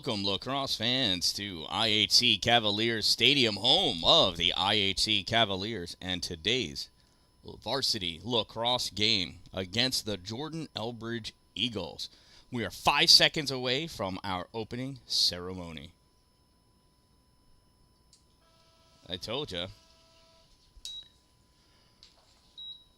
Welcome, Lacrosse fans, to IHC Cavaliers Stadium, home of the IHC Cavaliers, and today's Varsity Lacrosse game against the Jordan-Elbridge Eagles. We are 5 seconds away from our opening ceremony. I told you.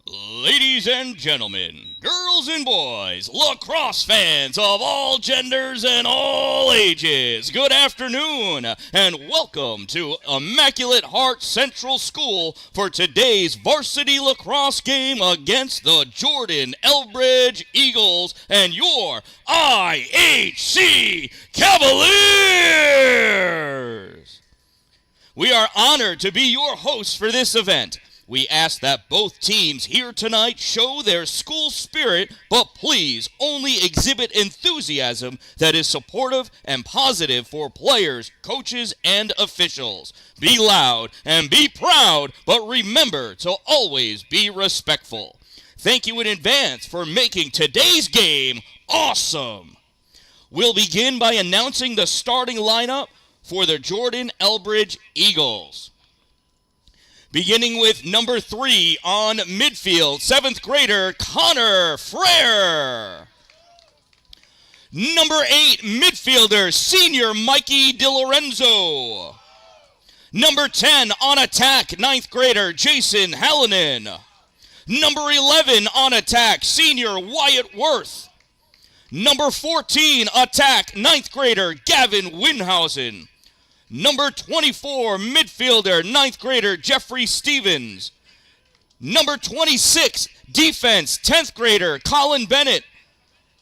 Ladies and gentlemen, girls and boys, lacrosse fans of all genders and all ages, good afternoon and welcome to Immaculate Heart Central School for today's varsity lacrosse game against the Jordan-Elbridge Eagles and your IHC Cavaliers. We are honored to be your hosts for this event. We ask that both teams here tonight show their school spirit, but please only exhibit enthusiasm that is supportive and positive for players, coaches, and officials. Be loud and be proud, but remember to always be respectful. Thank you in advance for making today's game awesome. We'll begin by announcing the starting lineup for the Jordan-Elbridge Eagles. Beginning with number 3 on midfield, 7th grader Connor Frere. Number 8 midfielder, senior Mikey DiLorenzo. Number 10 on attack, 9th grader Jason Hallinan. Number 11 on attack, senior Wyatt Worth. Number 14 attack, 9th grader Gavin Winhausen. Number 24, midfielder, 9th grader, Jeffrey Stevens. Number 26, defense, 10th grader, Colin Bennett.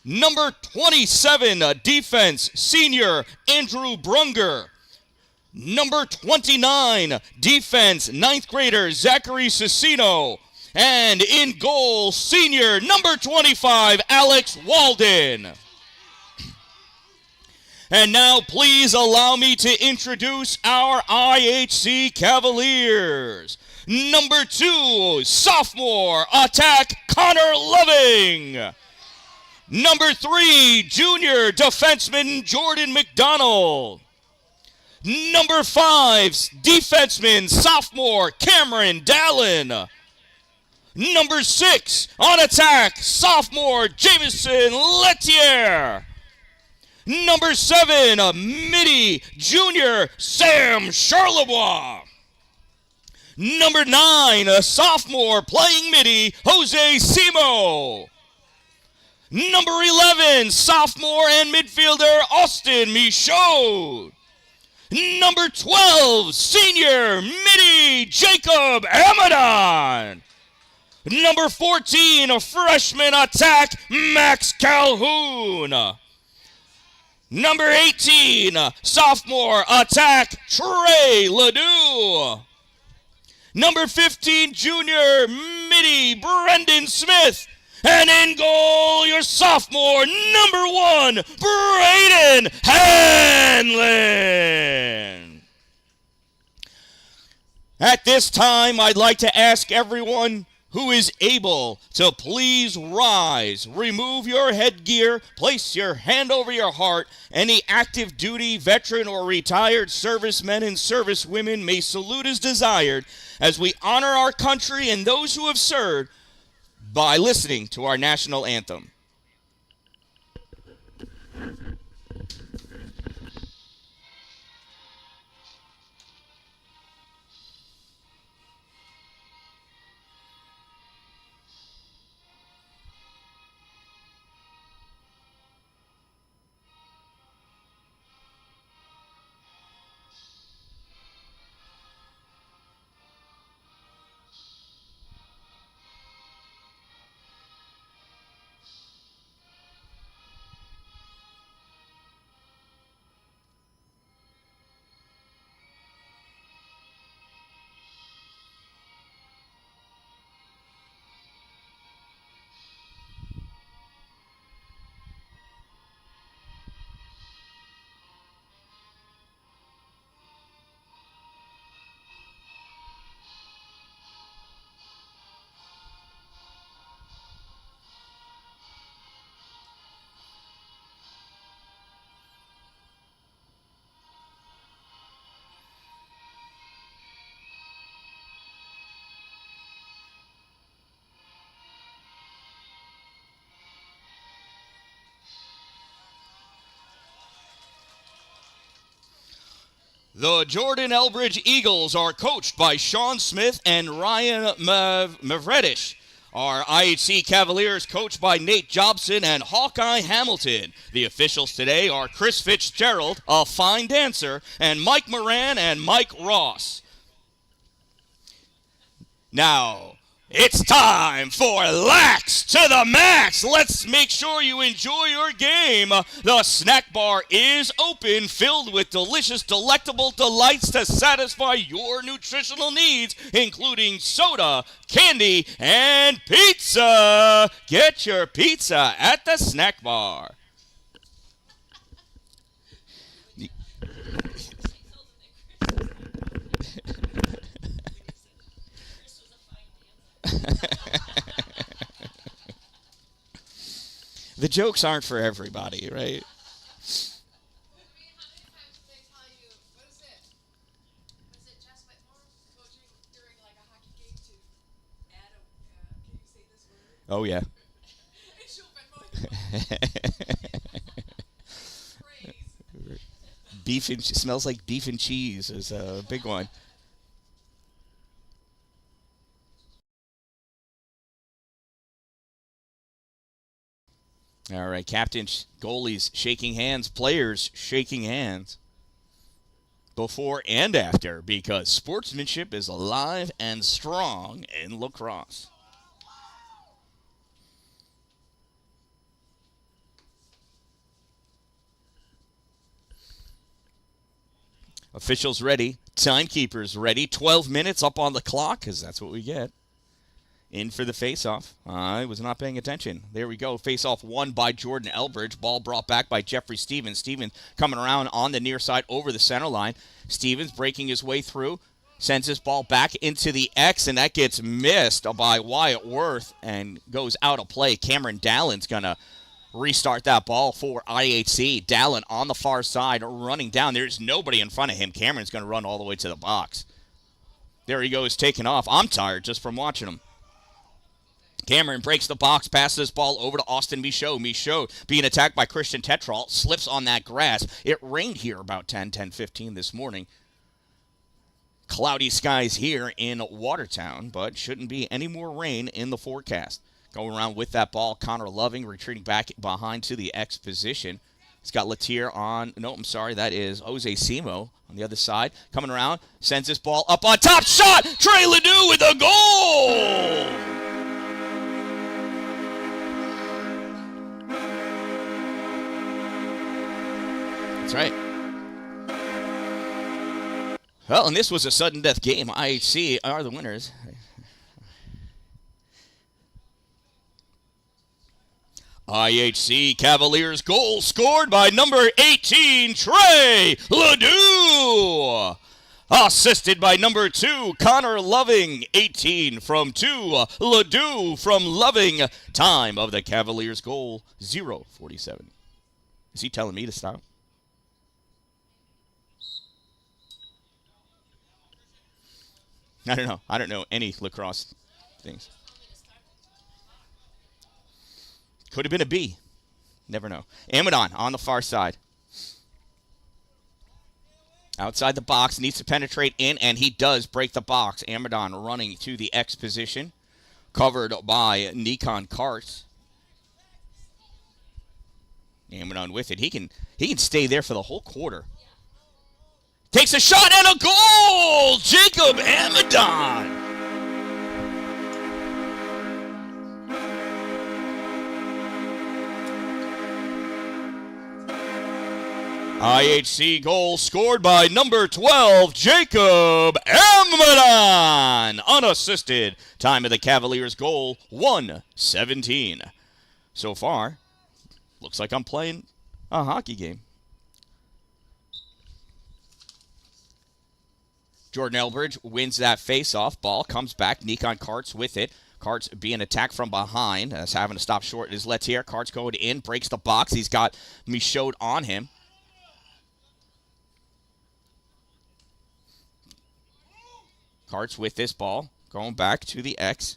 Number 27, defense, senior, Andrew Brunger. Number 29, defense, 9th grader, Zachary Cicino. And in goal, senior, number 25, Alex Walden. And now please allow me to introduce our IHC Cavaliers. Number 2, sophomore, attack Connor Loving. Number 3, junior defenseman Jordan McDonald. Number 5, defenseman, sophomore Cameron Dan-Dalin. Number 6, on attack, sophomore Jameson Lettier. Number 7, midi junior Sam Charlebois. Number 9, a sophomore playing midi Jose Simo. Number 11, sophomore and midfielder Austin Michaud. Number 12, senior midi Jacob Amadon. Number 14, a freshman attack Max Calhoun. Number 18, sophomore attack, Trey Ledoux. Number 15, junior midi, Brendan Smith. And in goal, your sophomore, number 1, Braden Hanlon. At this time, I'd like to ask everyone who is able to please rise, remove your headgear, place your hand over your heart. Any active duty, veteran, or retired servicemen and servicewomen may salute as desired as we honor our country and those who have served by listening to our national anthem. The Jordan-Elbridge Eagles are coached by Sean Smith and Ryan Mavredish. Our IHC Cavaliers coached by Nate Jobson and Hawkeye Hamilton. The officials today are Chris Fitzgerald, a fine dancer, and Mike Moran and Mike Ross. Now, it's time for Lax to the Max. Let's make sure you enjoy your game. The snack bar is open, filled with delicious, delectable delights to satisfy your nutritional needs, including soda, candy, and pizza. Get your pizza at the snack bar. The jokes aren't for everybody, right? Oh, yeah. Beef and smells like beef and cheese is a big one. All right, captains, goalies shaking hands, players shaking hands before and after, because sportsmanship is alive and strong in lacrosse. Officials ready, timekeepers ready, 12 minutes up on the clock, because that's what we get. In for the faceoff. I was not paying attention. There we go. Faceoff won by Jordan-Elbridge. Ball brought back by Jeffrey Stevens. Stevens coming around on the near side over the center line. Stevens breaking his way through. Sends his ball back into the X, and that gets missed by Wyatt Worth and goes out of play. Cameron Dallin's going to restart that ball for IHC. Dallin on the far side running down. There's nobody in front of him. Cameron's going to run all the way to the box. There he goes, taking off. I'm tired just from watching him. Cameron breaks the box, passes this ball over to Austin Michaud. Michaud being attacked by Christian Tetrall, slips on that grass. It rained here about 10:15 this morning. Cloudy skies here in Watertown, but shouldn't be any more rain in the forecast. Going around with that ball, Connor Loving retreating back behind to the X position. He's got Latier on. No, I'm sorry, that is Jose Simo on the other side. Coming around, sends this ball up on top. Shot! Trey Ledoux with a goal! That's right. Well, and this was a sudden death game. IHC are the winners. IHC Cavaliers goal scored by number 18, Trey Ledoux. Assisted by number 2, Connor Loving, 18 from 2. Ledoux from Loving. Time of the Cavaliers goal, 0:47. Is he telling me to stop? I don't know. I don't know any lacrosse things. Could have been a B. Never know. Amadon on the far side. Outside the box, needs to penetrate in, and he does break the box. Amadon running to the X position, covered by Nikon Karts. Amadon with it. He can stay there for the whole quarter. Takes a shot and a goal! Jacob Amadon! IHC goal scored by number 12, Jacob Amadon! Unassisted. Time of the Cavaliers goal, 1:17. So far, looks like I'm playing a hockey game. Jordan-Elbridge wins that face-off. Ball comes back. Nikon Karts with it. Karts being attacked from behind. That's having to stop short is Letier. Karts going in. Breaks the box. He's got Michaud on him. Karts with this ball. Going back to the X.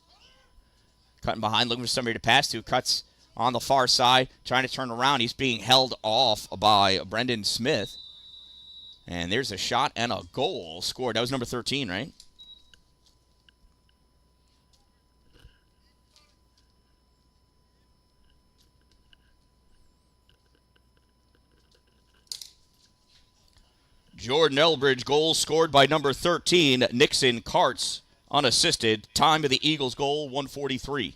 Cutting behind. Looking for somebody to pass to. Cuts on the far side. Trying to turn around. He's being held off by Brendan Smith. And there's a shot and a goal scored. That was number 13, right? Jordan-Elbridge, goal scored by number 13, Nixon Karts, unassisted. Time of the Eagles' goal, 1:43.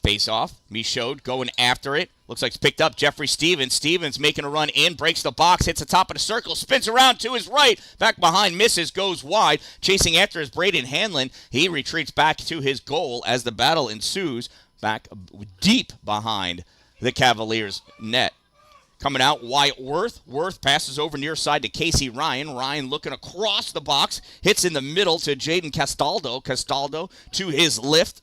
Face off. Michaud going after it. Looks like it's picked up. Jeffrey Stevens. Stevens making a run in. Breaks the box. Hits the top of the circle. Spins around to his right. Back behind. Misses. Goes wide. Chasing after is Braden Hanlon. He retreats back to his goal as the battle ensues. Back deep behind the Cavaliers' net. Coming out, Wyatt Worth. Worth passes over near side to Casey Ryan. Ryan looking across the box. Hits in the middle to Jaden Castaldo. Castaldo to his left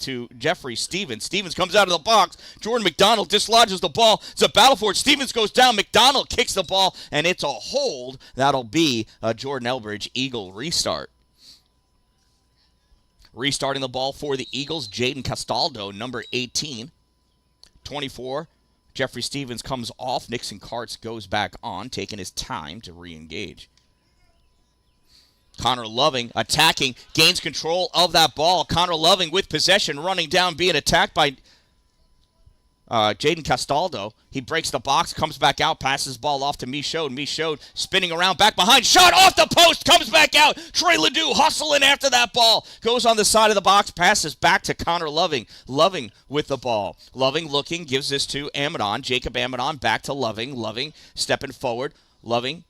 to Jeffrey Stevens. Stevens comes out of the box. Jordan McDonald dislodges the ball. It's a battle for it. Stevens goes down. McDonald kicks the ball, and it's a hold. That'll be a Jordan-Elbridge Eagle restart. Restarting the ball for the Eagles, Jaden Castaldo, number 18. 24. Jeffrey Stevens comes off. Nixon Karts goes back on, taking his time to re-engage. Connor Loving attacking, gains control of that ball. Connor Loving with possession, running down, being attacked by Jaden Castaldo. He breaks the box, comes back out, passes ball off to Michaud. Michaud spinning around, back behind, shot off the post, comes back out. Trey Ledoux hustling after that ball. Goes on the side of the box, passes back to Connor Loving. Loving with the ball. Loving looking, gives this to Amadon. Jacob Amadon back to Loving. Loving stepping forward. Loving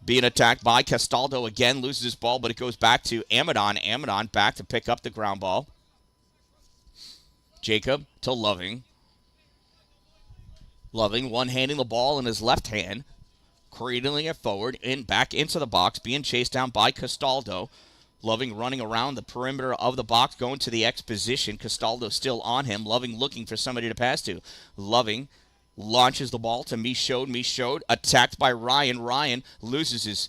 being attacked by Castaldo again, loses his ball, but it goes back to Amadon. Amadon back to pick up the ground ball. Jacob to Loving. Loving one-handing the ball in his left hand, cradling it forward and back into the box, being chased down by Castaldo. Loving running around the perimeter of the box, going to the X position. Castaldo still on him. Loving looking for somebody to pass to. Loving launches the ball to Michaud. Michaud attacked by Ryan. Ryan loses his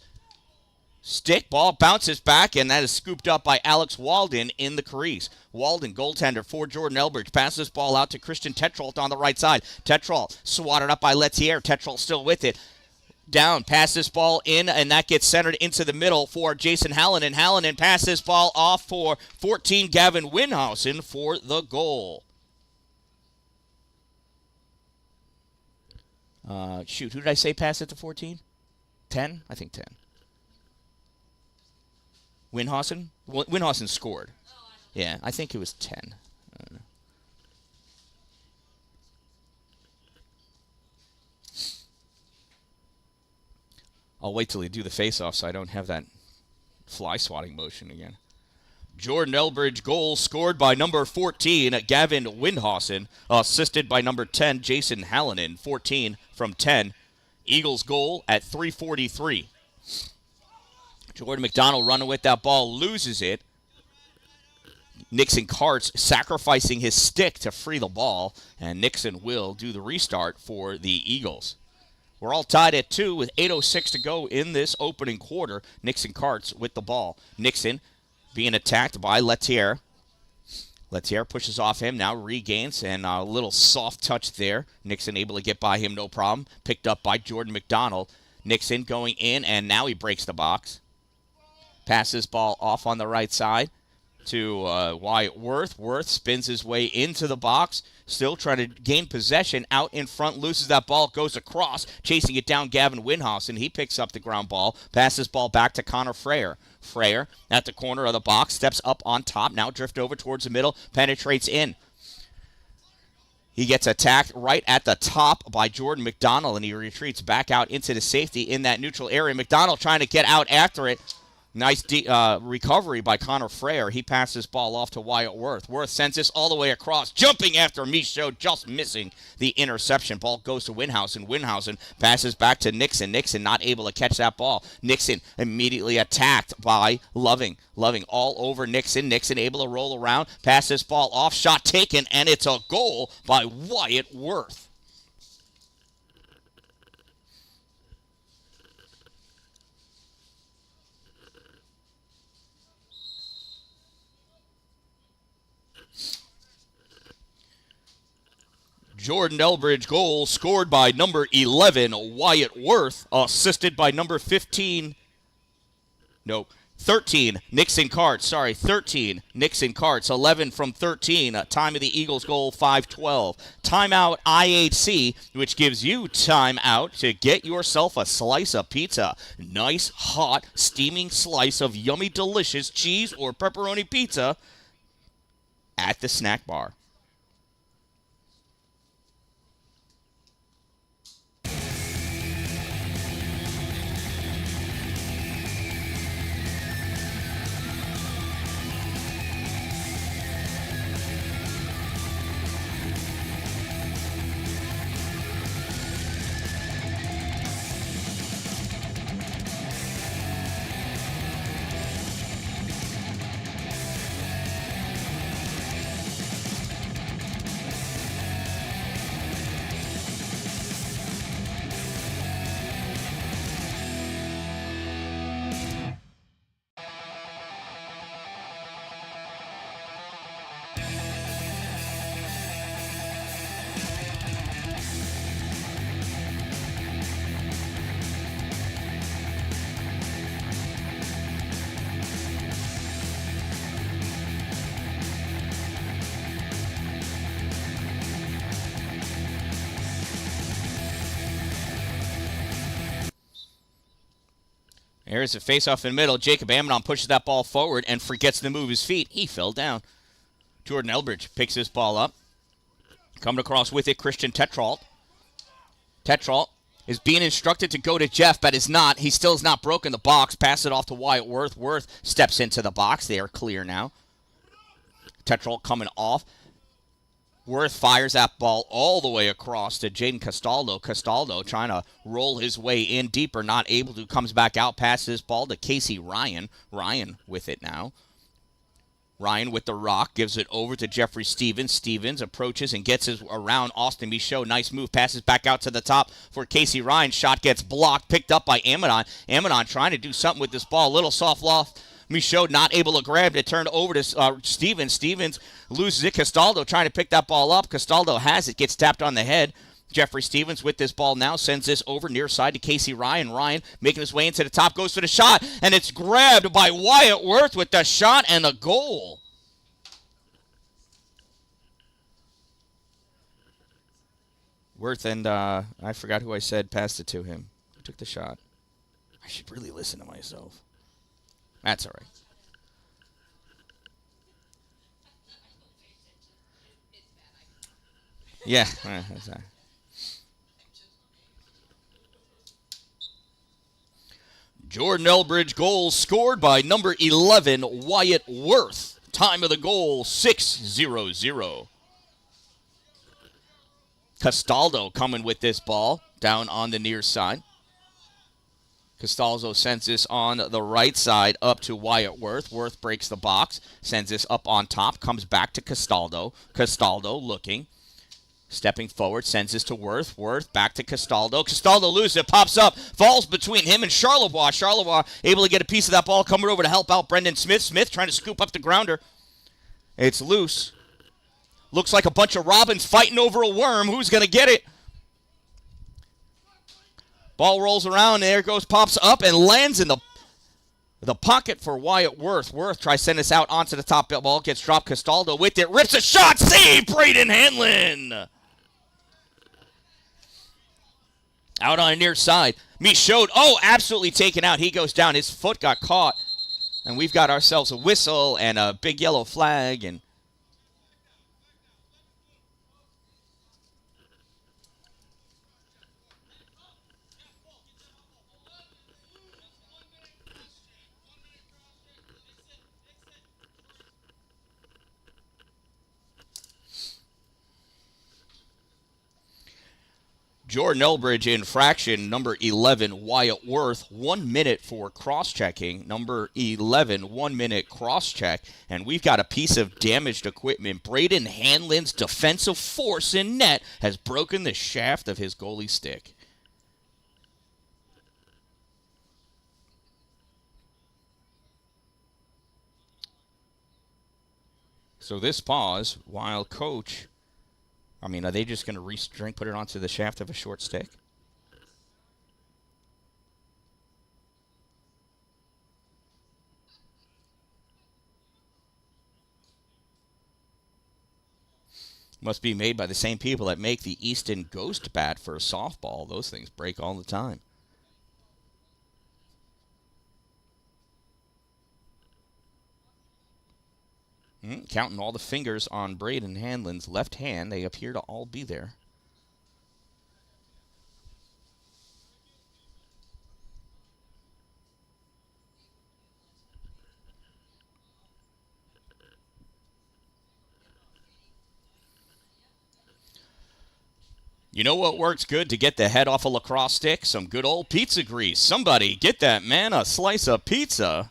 stick. Ball bounces back, and that is scooped up by Alex Walden in the crease. Walden, goaltender for Jordan-Elbridge, passes ball out to Christian Tetrault on the right side. Tetrault swatted up by Lettier. Tetrault still with it. Down, passes ball in, and that gets centered into the middle for Jason Hallinan. Hallinan passes ball off for 14, Gavin Winhausen for the goal. Who did I say pass it to 14? 10? I think 10. Winhausen? Winhausen scored. Yeah, I think it was 10. I don't know. I'll wait till you do the face-off so I don't have that fly swatting motion again. Jordan-Elbridge goal scored by number 14, Gavin Winhausen, assisted by number 10, Jason Hallinan, 14 from 10. Eagles goal at 3:43. Jordan McDonald running with that ball, loses it. Nixon Karts sacrificing his stick to free the ball, and Nixon will do the restart for the Eagles. We're all tied at 2 with 8:06 to go in this opening quarter. Nixon Karts with the ball. Nixon being attacked by Lettier. Lettier pushes off him, now regains, and a little soft touch there. Nixon able to get by him, no problem. Picked up by Jordan McDonald. Nixon going in, and now he breaks the box. Passes ball off on the right side to Wyatt Worth. Worth spins his way into the box, still trying to gain possession out in front, loses that ball, goes across, chasing it down Gavin Winhausen. He picks up the ground ball, passes ball back to Connor Freyer. Freyer at the corner of the box, steps up on top, now drift over towards the middle, penetrates in. He gets attacked right at the top by Jordan McDonald, and he retreats back out into the safety in that neutral area. McDonald trying to get out after it. Nice recovery by Connor Freyer. He passes ball off to Wyatt Worth. Worth sends this all the way across, jumping after Michaud, just missing the interception. Ball goes to Winhausen. Winhausen passes back to Nixon. Nixon not able to catch that ball. Nixon immediately attacked by Loving. Loving all over Nixon. Nixon able to roll around, pass this ball off, shot taken, and it's a goal by Wyatt Worth. Jordan-Elbridge goal scored by number 11, Wyatt Worth, assisted by number 13, Nixon Karts. 13, Nixon Karts. 11 from 13. Time of the Eagles goal, 5:12. Timeout IHC, which gives you time out to get yourself a slice of pizza. Nice, hot, steaming slice of yummy, delicious cheese or pepperoni pizza at the snack bar. There's a face-off in the middle. Jacob Amidon pushes that ball forward and forgets to move his feet. He fell down. Jordan-Elbridge picks his ball up. Coming across with it, Christian Tetrault. Tetrault is being instructed to go to Jeff, but is not. He still has not broken the box. Pass it off to Wyatt Worth. Worth steps into the box. They are clear now. Tetrault coming off. Worth fires that ball all the way across to Jaden Castaldo. Castaldo trying to roll his way in deeper, not able to. Comes back out, passes this ball to Casey Ryan. Ryan with it now. Ryan with the rock, gives it over to Jeffrey Stevens. Stevens approaches and gets his around Austin Michaud. Nice move, passes back out to the top for Casey Ryan. Shot gets blocked, picked up by Amidon. Amidon trying to do something with this ball. Little soft loft. Michaud not able to grab it. Turned over to Stevens. Stevens loses it. Castaldo trying to pick that ball up. Castaldo has it. Gets tapped on the head. Jeffrey Stevens with this ball now sends this over near side to Casey Ryan. Ryan making his way into the top. Goes for the shot. And it's grabbed by Wyatt Worth with the shot and the goal. Worth and I forgot who I said passed it to him. Who took the shot? I should really listen to myself. That's all right. Yeah. Jordan-Elbridge goal scored by number 11, Wyatt Worth. Time of the goal, 6:00. Castaldo coming with this ball down on the near side. Castaldo sends this on the right side up to Wyatt Worth. Worth breaks the box, sends this up on top, comes back to Castaldo. Castaldo looking, stepping forward, sends this to Worth. Worth back to Castaldo. Castaldo loses it, pops up, falls between him and Charlevoix. Charlevoix able to get a piece of that ball, coming over to help out Brendan Smith. Smith trying to scoop up the grounder. It's loose. Looks like a bunch of robins fighting over a worm. Who's going to get it? Ball rolls around, there goes, pops up, and lands in the pocket for Wyatt Worth. Worth tries to send this out onto the top. Ball gets dropped. Castaldo with it, rips a shot, save, Braden Hanlon. Out on the near side. Michaud, absolutely taken out. He goes down. His foot got caught. And we've got ourselves a whistle and a big yellow flag, and Jordan-Elbridge infraction, number 11, Wyatt Worth, 1 minute for cross-checking. Number 11, 1 minute cross-check. And we've got a piece of damaged equipment. Braden Hanlon's defensive force in net has broken the shaft of his goalie stick. So this pause while coach I mean, are they just going to restring, put it onto the shaft of a short stick? Must be made by the same people that make the Easton Ghost Bat for a softball. Those things break all the time. Counting all the fingers on Braden Hanlon's left hand, they appear to all be there. You know what works good to get the head off a lacrosse stick? Some good old pizza grease. Somebody get that man a slice of pizza.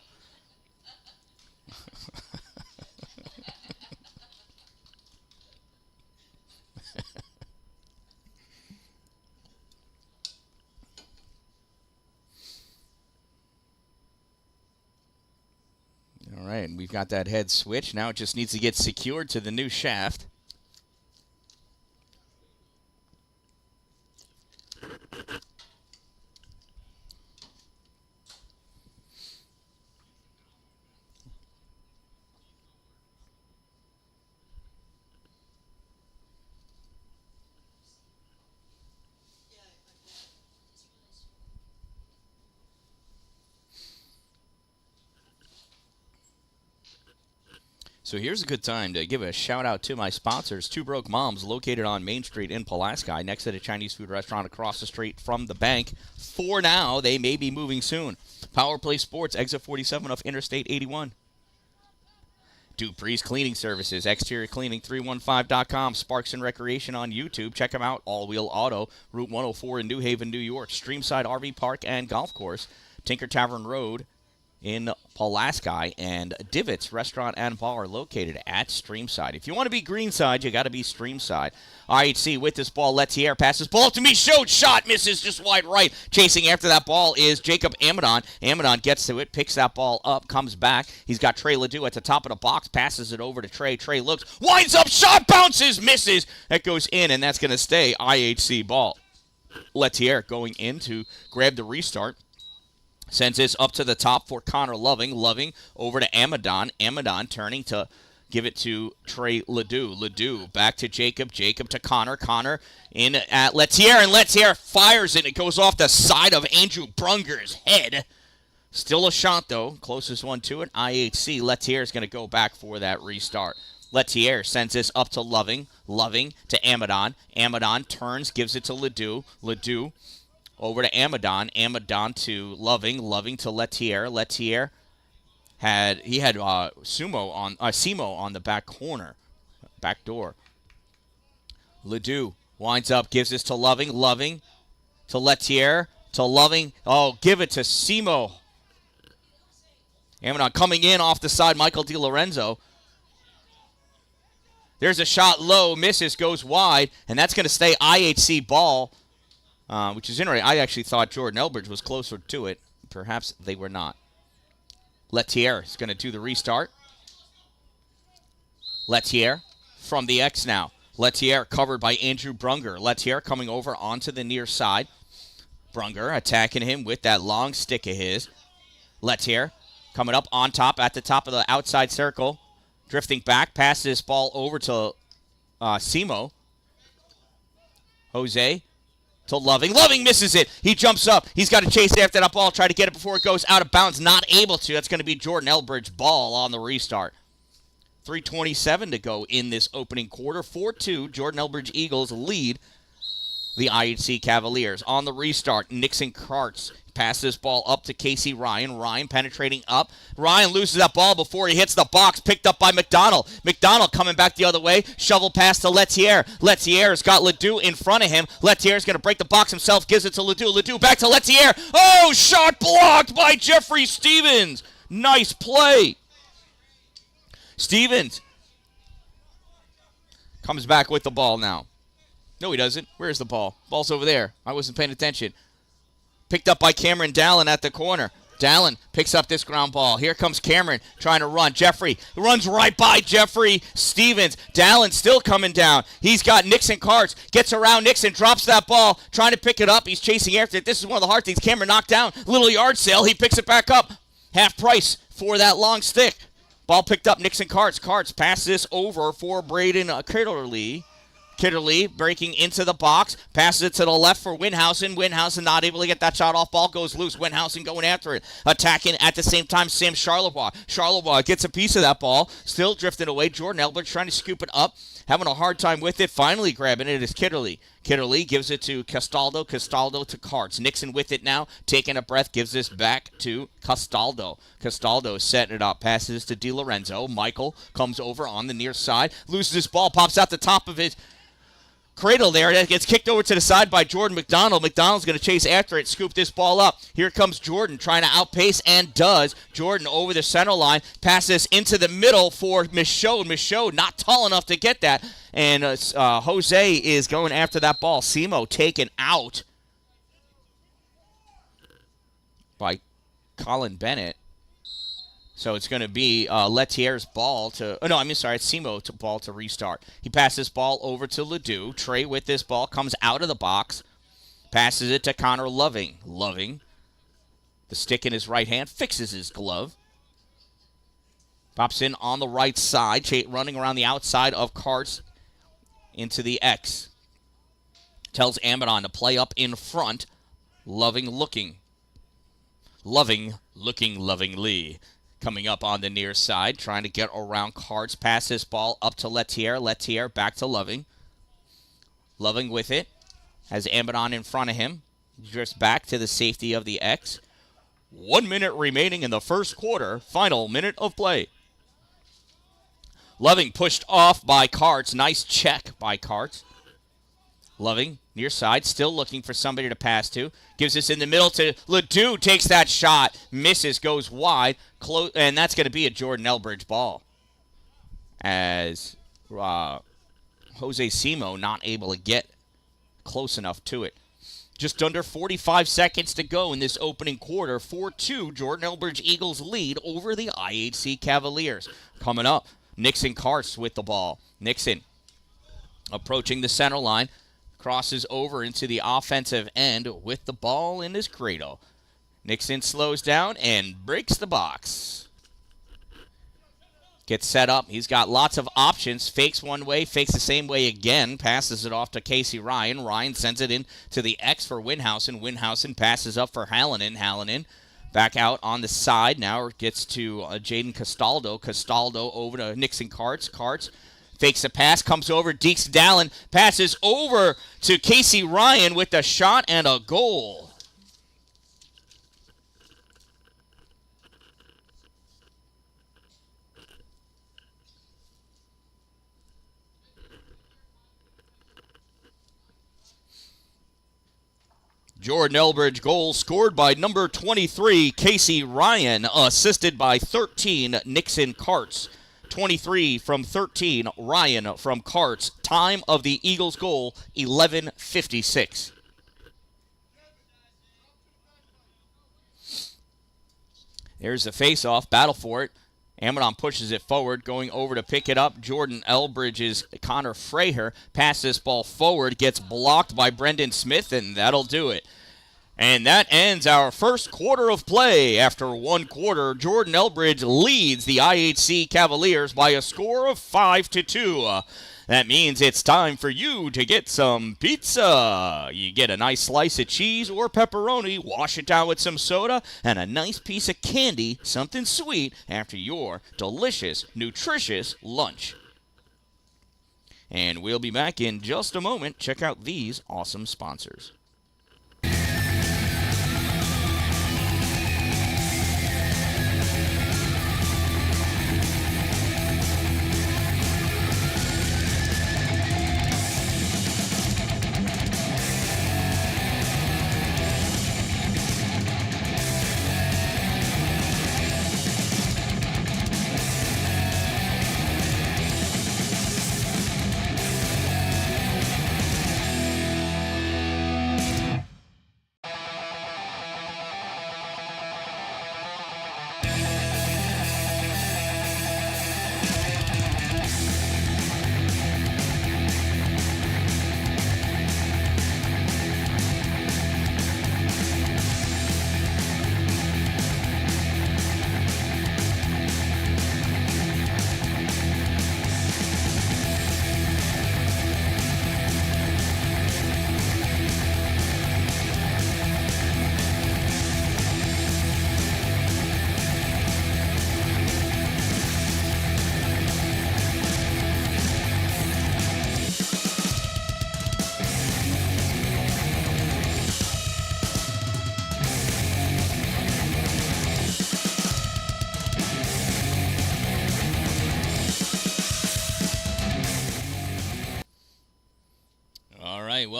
All right, and we've got that head switch. Now it just needs to get secured to the new shaft. So here's a good time to give a shout out to my sponsors, Two Broke Moms, located on Main Street in Pulaski, next to the Chinese food restaurant across the street from the bank. For now, they may be moving soon. Power Play Sports, exit 47 off Interstate 81. Dupree's Cleaning Services, exterior cleaning 315.com. Sparks and Recreation on YouTube. Check them out. All Wheel Auto, Route 104 in New Haven, New York. Streamside RV Park and Golf Course, Tinker Tavern Road in Pulaski, and Divots Restaurant and Bar located at Streamside. If you want to be greenside, you got to be Streamside. IHC with this ball. Lettier passes ball to me. Shot. Misses just wide right. Chasing after that ball is Jacob Amadon. Amadon gets to it, picks that ball up, comes back. He's got Trey Ledoux at the top of the box. Passes it over to Trey. Trey looks, winds up, shot, bounces, misses. That goes in, and that's going to stay IHC ball. Lettier going in to grab the restart. Sends this up to the top for Connor Loving. Loving over to Amadon. Amadon turning to give it to Trey Ledoux. Ledoux back to Jacob. Jacob to Connor. Connor in at Lettier, and Lettier fires it. It goes off the side of Andrew Brunger's head. Still a shot, though. Closest one to it, IHC. Lettier is going to go back for that restart. Lettier sends this up to Loving. Loving to Amadon. Amadon turns, gives it to Ledoux. Ledoux over to Amadon. Amadon to Loving. Loving to Lettier. Lettier had Simo on the back corner, back door. Ledoux winds up, gives this to Loving. Loving to Lettier. To Loving. Oh, give it to Simo. Amadon coming in off the side. Michael DiLorenzo. There's a shot low. Misses. Goes wide. And that's going to stay IHC ball. Which is interesting. I actually thought Jordan-Elbridge was closer to it. Perhaps they were not. Lettier is going to do the restart. Lettier from the X now. Lettier covered by Andrew Brunger. Lettier coming over onto the near side. Brunger attacking him with that long stick of his. Lettier coming up on top at the top of the outside circle. Drifting back, passes this ball over to Simo. Jose to Loving. Loving misses it. He jumps up. He's got to chase after that ball, try to get it before it goes out of bounds. Not able to. That's going to be Jordan-Elbridge ball on the restart. 3:27 to go in this opening quarter. 4-2, Jordan-Elbridge Eagles lead the IHC Cavaliers. On the restart, Nixon Karts passes this ball up to Casey Ryan. Ryan penetrating up. Ryan loses that ball before he hits the box. Picked up by McDonald. McDonald coming back the other way. Shovel pass to Lettier. Lettier's got Ledoux in front of him. Lettier's going to break the box himself. Gives it to Ledoux. Ledoux back to Lettier. Oh, shot blocked by Jeffrey Stevens. Nice play. Stevens comes back with the ball now. No, he doesn't. Where's the ball? Ball's over there. I wasn't paying attention. Picked up by Cameron Dallin at the corner. Dalin picks up this ground ball. Here comes Cameron trying to run. Jeffrey runs right by Jeffrey Stevens. Dalin still coming down. He's got Nixon Carts. Gets around Nixon, drops that ball, trying to pick it up. He's chasing after it. This is one of the hard things. Cameron knocked down. Little yard sale. He picks it back up. Half price for that long stick. Ball picked up. Nixon Carts. Carts passes this over for Braden Kitterly. Kitterly breaking into the box, passes it to the left for Winhausen. Winhausen not able to get that shot off. Ball goes loose. Winhausen going after it. Attacking at the same time, Sam Charlebois. Charlebois gets a piece of that ball. Still drifting away. Jordan-Elbridge trying to scoop it up. Having a hard time with it. Finally grabbing it is Kitterly. Kitterly gives it to Castaldo. Castaldo to Carts. Nixon with it now. Taking a breath. Gives this back to Castaldo. Castaldo setting it up. Passes to DiLorenzo. Michael comes over on the near side. Loses this ball. Pops out the top of his cradle there. It gets kicked over to the side by Jordan McDonald. McDonald's going to chase after it, scoop this ball up. Here comes Jordan trying to outpace and does. Jordan over the center line. Passes into the middle for Michaud. Michaud not tall enough to get that. And Jose is going after that ball. Simo taken out by Colin Bennett. So it's going to be Letier's ball to... Oh, no, it's Simo ball to restart. He passes this ball over to Ledoux. Trey with this ball comes out of the box. Passes it to Connor Loving. Loving, the stick in his right hand, fixes his glove. Pops in on the right side, running around the outside of Carts into the X. Tells Amadon to play up in front. Loving looking. Loving looking lovingly. Coming up on the near side, trying to get around Carts. Pass this ball up to Letier. Letier back to Loving. Loving with it. Has Amadon in front of him. Drifts back to the safety of the X. 1 minute remaining in the first quarter. Final minute of play. Loving pushed off by Carts. Nice check by Carts. Loving, near side, still looking for somebody to pass to. Gives this in the middle to Ledoux. Takes that shot. Misses, goes wide. And that's going to be a Jordan-Elbridge ball. As Jose Simo not able to get close enough to it. Just under 45 seconds to go in this opening quarter. 4-2, Jordan-Elbridge Eagles lead over the IHC Cavaliers. Coming up, Nixon Carts with the ball. Nixon approaching the center line. Crosses over into the offensive end with the ball in his cradle. Nixon slows down and breaks the box. Gets set up. He's got lots of options. Fakes one way, fakes the same way again. Passes it off to Casey Ryan. Ryan sends it in to the X for Winhausen. Winhausen passes up for Hallinan. Hallinan back out on the side. Now it gets to Jaden Castaldo. Castaldo over to Nixon Carts. Carts fakes a pass, comes over, dekes Dalin, passes over to Casey Ryan with a shot and a goal. Jordan-Elbridge goal scored by number 23, Casey Ryan, assisted by 13, Nixon Carts. 23 from 13, Ryan from Carts. Time of the Eagles' goal, 11:56. There's the face-off, battle for it. Amadon pushes it forward, going over to pick it up. Jordan-Elbridge's Connor Fraher passes this ball forward, gets blocked by Brendan Smith, and that'll do it. And that ends our first quarter of play. After one quarter, Jordan-Elbridge leads the IHC Cavaliers by a score of 5-2. That means it's time for you to get some pizza. You get a nice slice of cheese or pepperoni, wash it down with some soda, and a nice piece of candy, something sweet, after your delicious, nutritious lunch. And we'll be back in just a moment. Check out these awesome sponsors.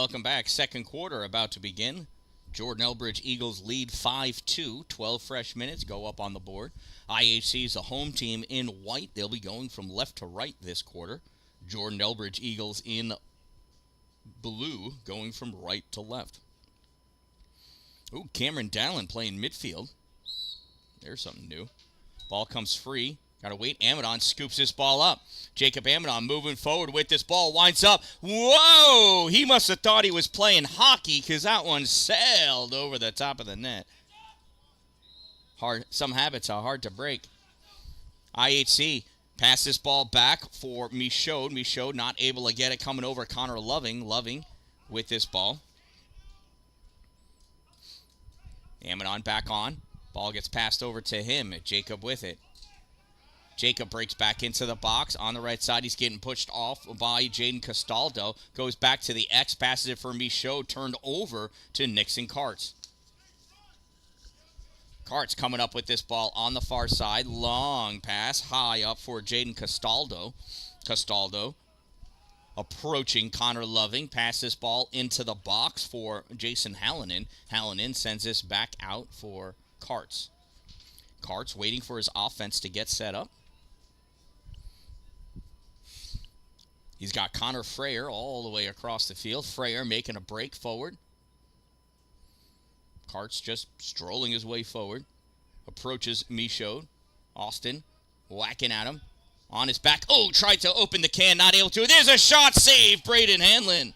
welcome back. Second quarter about to begin. Jordan-Elbridge Eagles lead 5-2. 12 fresh minutes go up on the board. IHC is the home team in white. They'll be going from left to right this quarter. Jordan-Elbridge Eagles in blue going from right to left. Ooh, Dan-Dalin playing midfield. There's something new. Ball comes free. Got to wait. Amadon scoops this ball up. Jacob Amadon moving forward with this ball. Winds up. Whoa! He must have thought he was playing hockey because that one sailed over the top of the net. Some habits are hard to break. IHC pass this ball back for Michaud. Michaud not able to get it, coming over Connor Loving. Loving with this ball. Amadon back on. Ball gets passed over to him. Jacob with it. Jacob breaks back into the box. On the right side, he's getting pushed off by Jaden Castaldo. Goes back to the X, passes it for Michaud, turned over to Nixon Karts. Karts coming up with this ball on the far side. Long pass, high up for Jaden Castaldo. Castaldo approaching Connor Loving. Pass this ball into the box for Jason Hallinan. Hallinan sends this back out for Karts. Karts waiting for his offense to get set up. He's got Connor Freyer all the way across the field. Freyer making a break forward. Karts just strolling his way forward. Approaches Michaud. Austin whacking at him. On his back. Oh, tried to open the can. Not able to. There's a shot save. Braden Hanlon.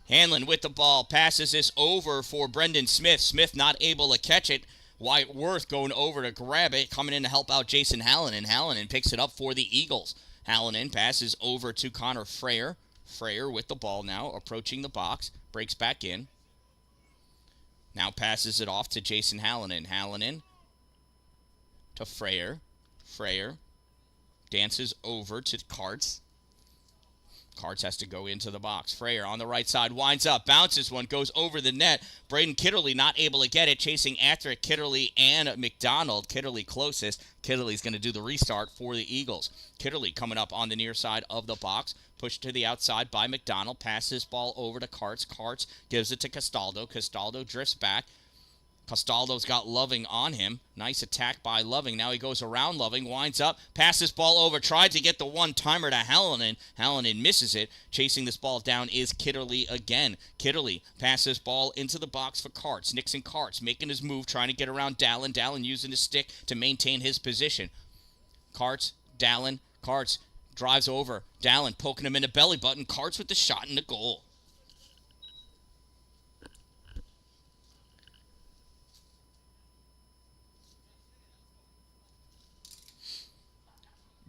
Hanlon with the ball. Passes this over for Brendan Smith. Smith not able to catch it. Wyatt Worth going over to grab it. Coming in to help out Jason Hallinan. Hallinan picks it up for the Eagles. Hallinan passes over to Connor Freyer. Freyer with the ball now, approaching the box. Breaks back in. Now passes it off to Jason Hallinan. Hallinan to Freyer. Freyer dances over to Karts. Karts has to go into the box. Freyer on the right side winds up, bounces one, goes over the net. Braden Kitterly not able to get it, chasing after it. Kitterly and McDonald. Kitterly closest. Kitterly's going to do the restart for the Eagles. Kitterly coming up on the near side of the box. Pushed to the outside by McDonald. Passes ball over to Karts. Karts gives it to Castaldo. Castaldo drifts back. Castaldo's got Loving on him. Nice attack by Loving. Now he goes around Loving, winds up, passes ball over, tried to get the one-timer to Hallinan. Hallinan misses it. Chasing this ball down is Kitterly again. Kitterly passes ball into the box for Karts. Nixon Karts making his move, trying to get around Dalin. Dalin using his stick to maintain his position. Karts, Dalin, Karts drives over. Dalin poking him in the belly button. Karts with the shot and the goal.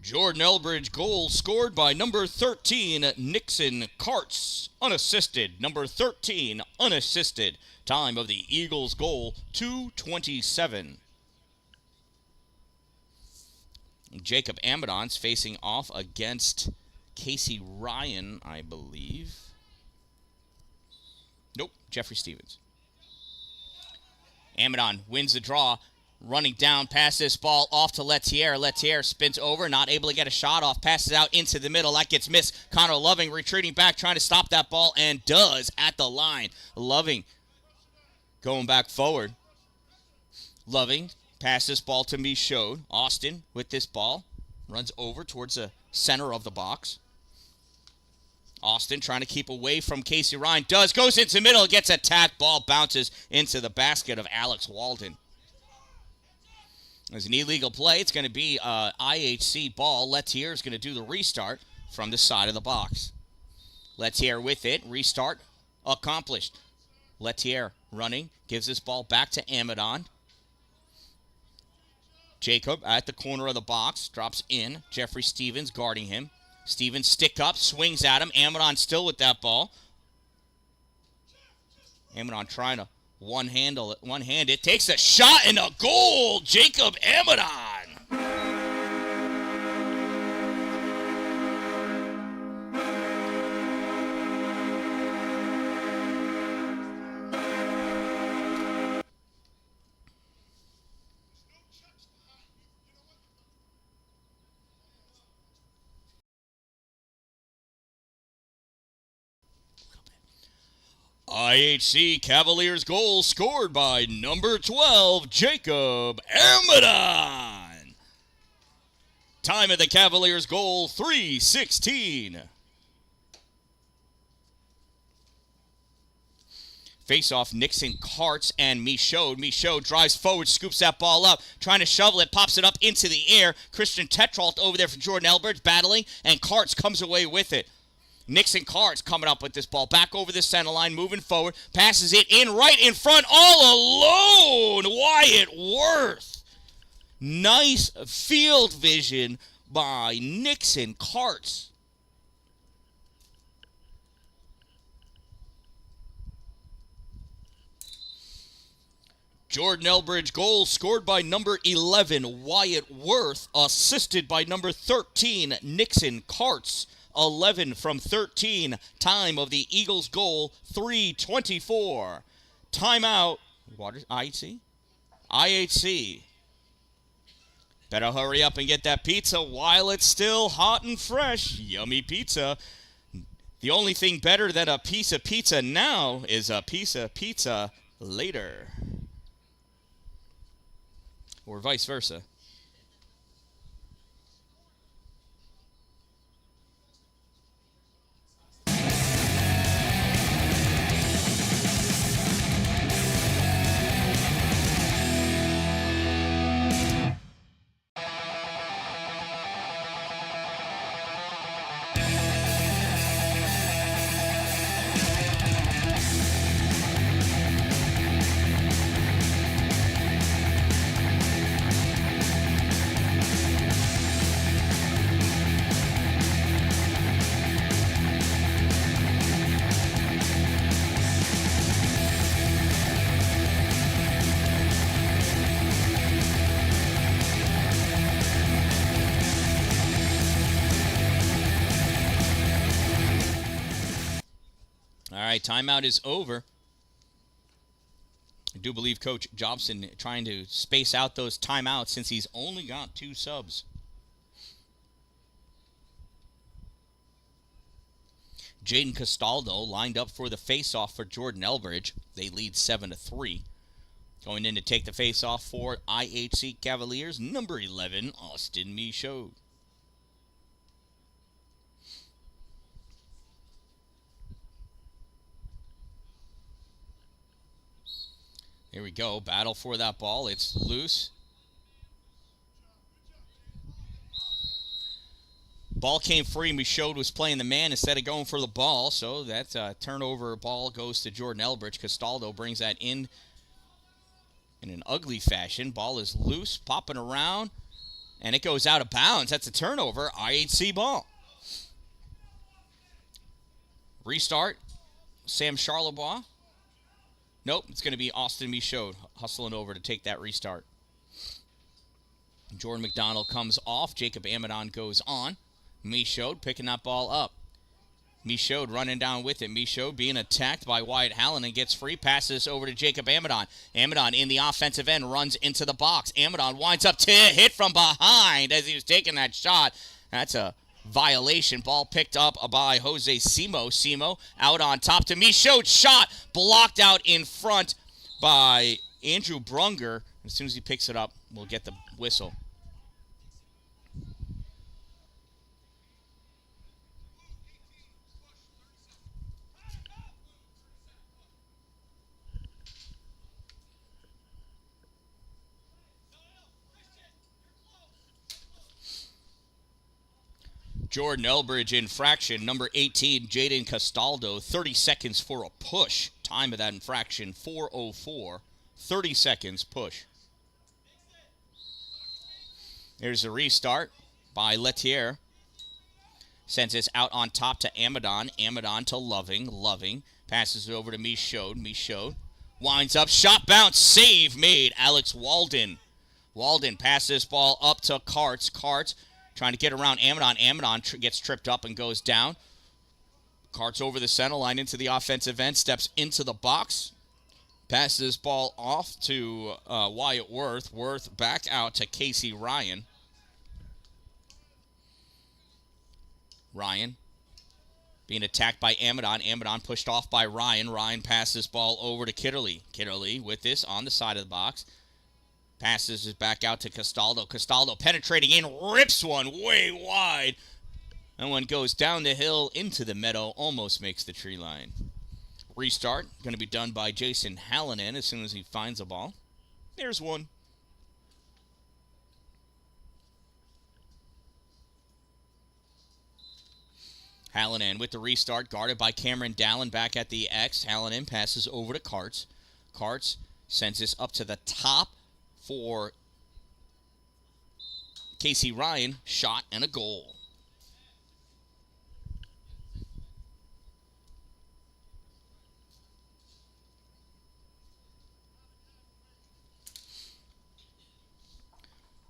Jordan-Elbridge goal scored by number 13, Nixon Karts. Unassisted, number 13, unassisted. Time of the Eagles' goal, 2:27. Jacob Amadon's facing off against Casey Ryan, I believe. Nope, Jeffrey Stevens. Amadon wins the draw. Running down, passes this ball off to Lettier. Lettier spins over, not able to get a shot off. Passes out into the middle. That gets missed. Connor Loving retreating back, trying to stop that ball, and does at the line. Loving going back forward. Loving passes this ball to Michaud. Austin with this ball. Runs over towards the center of the box. Austin trying to keep away from Casey Ryan. Goes into the middle, gets attacked. Ball bounces into the basket of Alex Walden. There's an illegal play. It's going to be IHC ball. Lettier is going to do the restart from the side of the box. Lettier with it. Restart accomplished. Lettier running. Gives this ball back to Amadon. Jacob at the corner of the box. Drops in. Jeffrey Stevens guarding him. Stevens stick up. Swings at him. Amadon still with that ball. Amadon trying to one-hand it. Takes a shot and a goal. Jacob Amadon. IHC Cavaliers goal scored by number 12, Jacob Amadon. Time of the Cavaliers goal, 3:16. Face-off, Nixon, Karts, and Michaud. Michaud drives forward, scoops that ball up, trying to shovel it, pops it up into the air. Christian Tetrault over there for Jordan-Elbridge, battling, and Karts comes away with it. Nixon Karts coming up with this ball, back over the center line, moving forward, passes it in right in front, all alone, Wyatt Worth. Nice field vision by Nixon Karts. Jordan-Elbridge goal scored by number 11, Wyatt Worth, assisted by number 13, Nixon Karts. 11 from 13. Time of the Eagles goal, 3:24. Timeout. What is IHC? IHC. Better hurry up and get that pizza while it's still hot and fresh. Yummy pizza. The only thing better than a piece of pizza now is a piece of pizza later. Or vice versa. All right, timeout is over. I do believe Coach Jobson trying to space out those timeouts since he's only got 2 subs. Jaden Castaldo lined up for the face-off for Jordan-Elbridge. They lead 7-3. Going in to take the face-off for IHC Cavaliers, number 11, Austin Michaud. Here we go. Battle for that ball. It's loose. Ball came free. Michaud was playing the man instead of going for the ball. So that turnover ball goes to Jordan-Elbridge. Castaldo brings that in an ugly fashion. Ball is loose, popping around, and it goes out of bounds. That's a turnover. IHC ball. Restart. Sam Charlebois. Nope, it's going to be Austin Michaud hustling over to take that restart. Jordan McDonald comes off. Jacob Amadon goes on. Michaud picking that ball up. Michaud running down with it. Michaud being attacked by Wyatt Hallen and gets free. Passes over to Jacob Amadon. Amadon in the offensive end runs into the box. Amadon winds up to hit from behind as he was taking that shot. That's a violation. Ball picked up by Jose Simo. Simo out on top to Michaud. Shot blocked out in front by Andrew Brunger. As soon as he picks it up, we'll get the whistle. Jordan-Elbridge infraction, number 18, Jaden Castaldo, 30 seconds for a push. Time of that infraction, 4:04. 30 seconds, push. There's a restart by Letier. Sends this out on top to Amadon. Amadon to Loving. Loving passes it over to Michaud. Michaud winds up, shot bounce, save made. Alex Walden. Walden passes this ball up to Karts. Karts trying to get around Amadon. Amadon gets tripped up and goes down. Karts over the center line into the offensive end. Steps into the box. Passes this ball off to Wyatt Worth. Worth back out to Casey Ryan. Ryan being attacked by Amadon. Amadon pushed off by Ryan. Ryan passes this ball over to Kitterly. Kitterly with this on the side of the box. Passes it back out to Castaldo. Castaldo penetrating in, rips one way wide. That one goes down the hill into the meadow, almost makes the tree line. Restart, going to be done by Jason Hallinan as soon as he finds the ball. There's one. Hallinan with the restart, guarded by Cameron Dallin back at the X. Hallinan passes over to Karts. Karts sends this up to the top for Casey Ryan. Shot and a goal.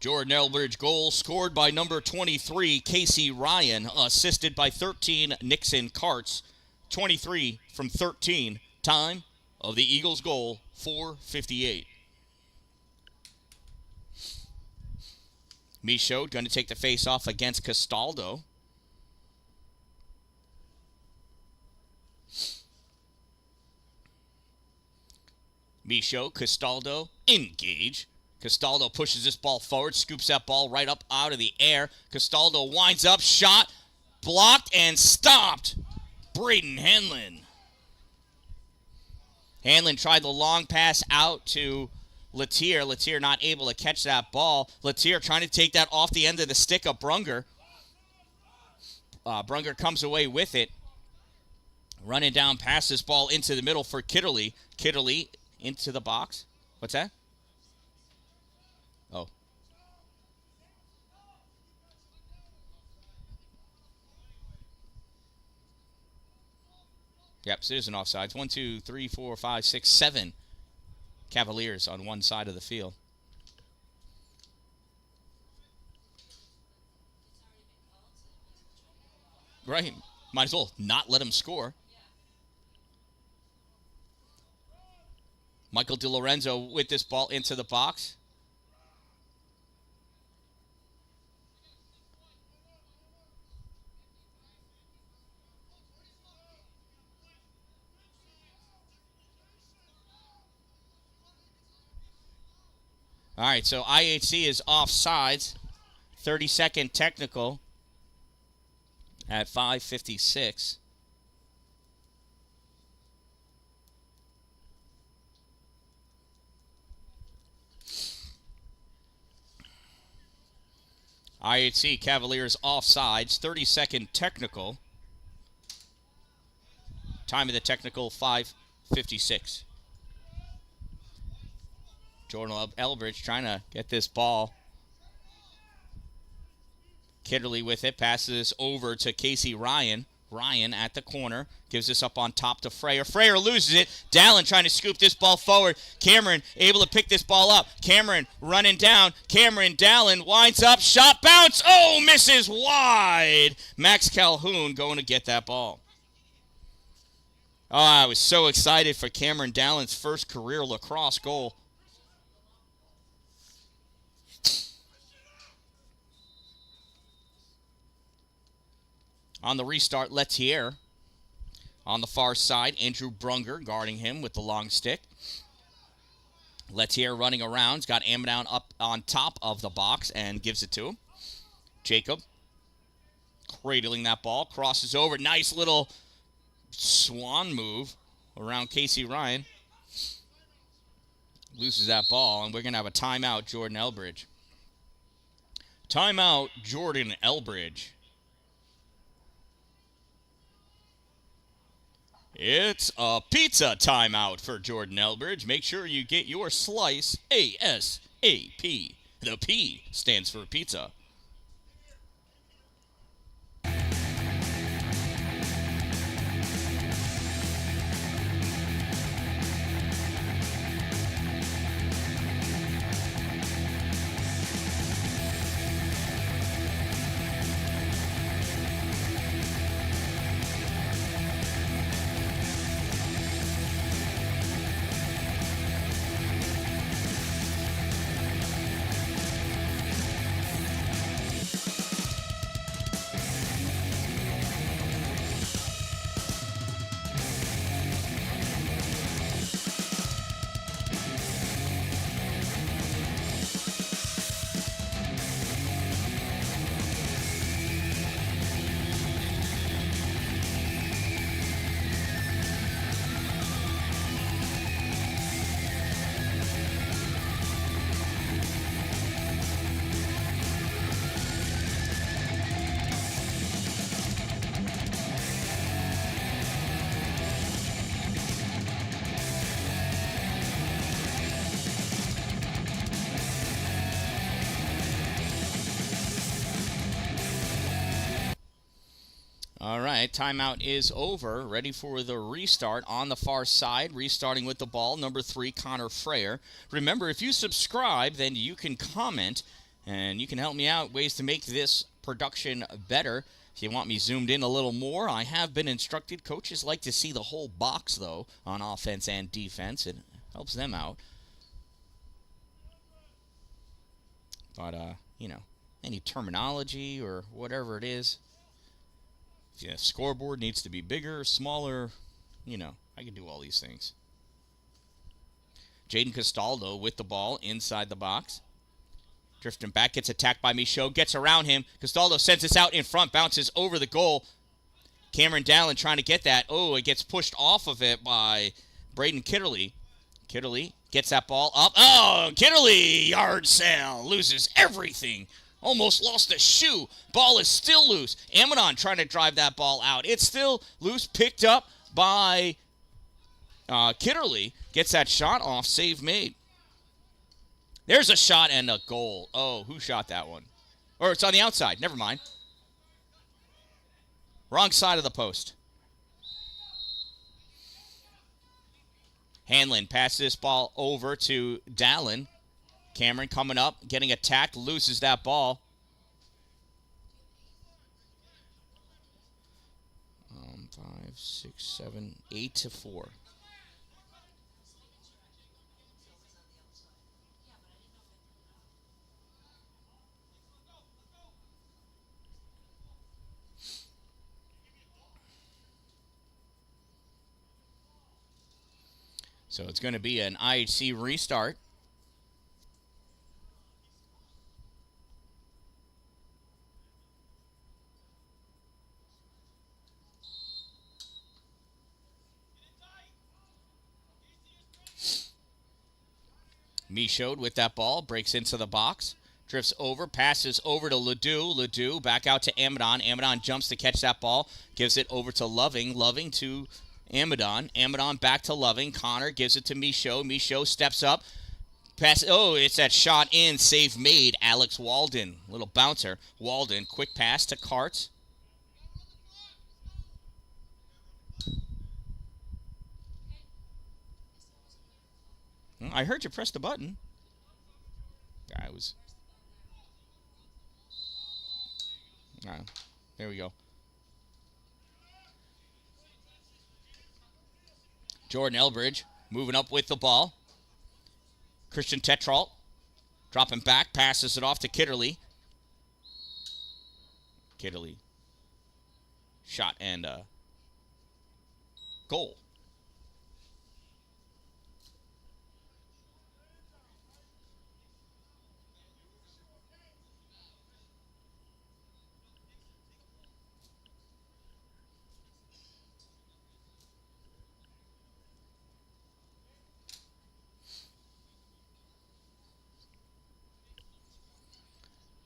Jordan-Elbridge goal scored by number 23, Casey Ryan, assisted by 13, Nixon Karts. 23 from 13. Time of the Eagles' goal, 4:58. Michaud going to take the face-off against Castaldo. Michaud, Castaldo, engage. Castaldo pushes this ball forward, scoops that ball right up out of the air. Castaldo winds up, shot, blocked, and stopped. Braden Hanlon. Hanlon tried the long pass out to Latier. Latier not able to catch that ball. Latier trying to take that off the end of the stick of Brunger. Brunger comes away with it. Running down past this ball into the middle for Kitterly. Kitterly into the box. What's that? Oh. Yep, Citizen offsides. 1, 2, 3, 4, 5, 6, 7 Cavaliers on one side of the field. Right. Might as well not let him score. Michael DiLorenzo with this ball into the box. All right, so IHC is offsides. 30-second technical at 5:56. IHC Cavaliers offsides. 30-second technical. Time of the technical, 5:56. Jordan-Elbridge trying to get this ball. Kitterly with it, passes over to Casey Ryan. Ryan at the corner, gives this up on top to Frayer. Frayer loses it. Dalin trying to scoop this ball forward. Cameron able to pick this ball up. Cameron running down. Cameron Dalin winds up. Shot bounce. Oh, misses wide. Max Calhoun going to get that ball. Oh, I was so excited for Cameron Dallin's first career lacrosse goal. On the restart, Letier. On the far side, Andrew Brunger guarding him with the long stick. Letier running around. He's got Amadon up on top of the box and gives it to him. Jacob cradling that ball. Crosses over. Nice little swan move around Casey Ryan. Loses that ball, and we're going to have a timeout, Jordan-Elbridge. Timeout, Jordan-Elbridge. It's a pizza timeout for Jordan-Elbridge. Make sure you get your slice ASAP. The P stands for pizza. right, timeout is over. Ready for the restart on the far side. Restarting with the ball, number 3, Connor Frayer. Remember, if you subscribe, then you can comment, and you can help me out, ways to make this production better. If you want me zoomed in a little more, I have been instructed. Coaches like to see the whole box, though, on offense and defense. It helps them out. But, any terminology or whatever it is, if the scoreboard needs to be bigger, smaller, I can do all these things. Jaden Castaldo with the ball inside the box. Drifting back, gets attacked by Michaud, gets around him. Castaldo sends this out in front, bounces over the goal. Cameron Dallin trying to get that. Oh, it gets pushed off of it by Braden Kitterly. Kitterly gets that ball up. Oh, Kitterly, yard sale, loses everything. Almost lost a shoe. Ball is still loose. Amidon trying to drive that ball out. It's still loose, picked up by Kitterly. Gets that shot off, save made. There's a shot and a goal. Oh, who shot that one? Or it's on the outside. Never mind. Wrong side of the post. Hanlon passes this ball over to Dallin. Cameron coming up, getting attacked, loses that ball. 5, 6, 7, 8-4. So it's going to be an IHC restart. Michaud with that ball, breaks into the box, drifts over, passes over to Ledoux. Ledoux back out to Amidon. Amidon jumps to catch that ball, gives it over to Loving. Loving to Amidon. Amidon back to Loving. Connor gives it to Michaud. Michaud steps up. Pass. Oh, it's that shot in. Save made. Alex Walden. Little bouncer. Walden. Quick pass to Karts. I heard you press the button. There we go. Jordan-Elbridge moving up with the ball. Christian Tetrault dropping back, passes it off to Kitterly. Kitterly. Shot and goal.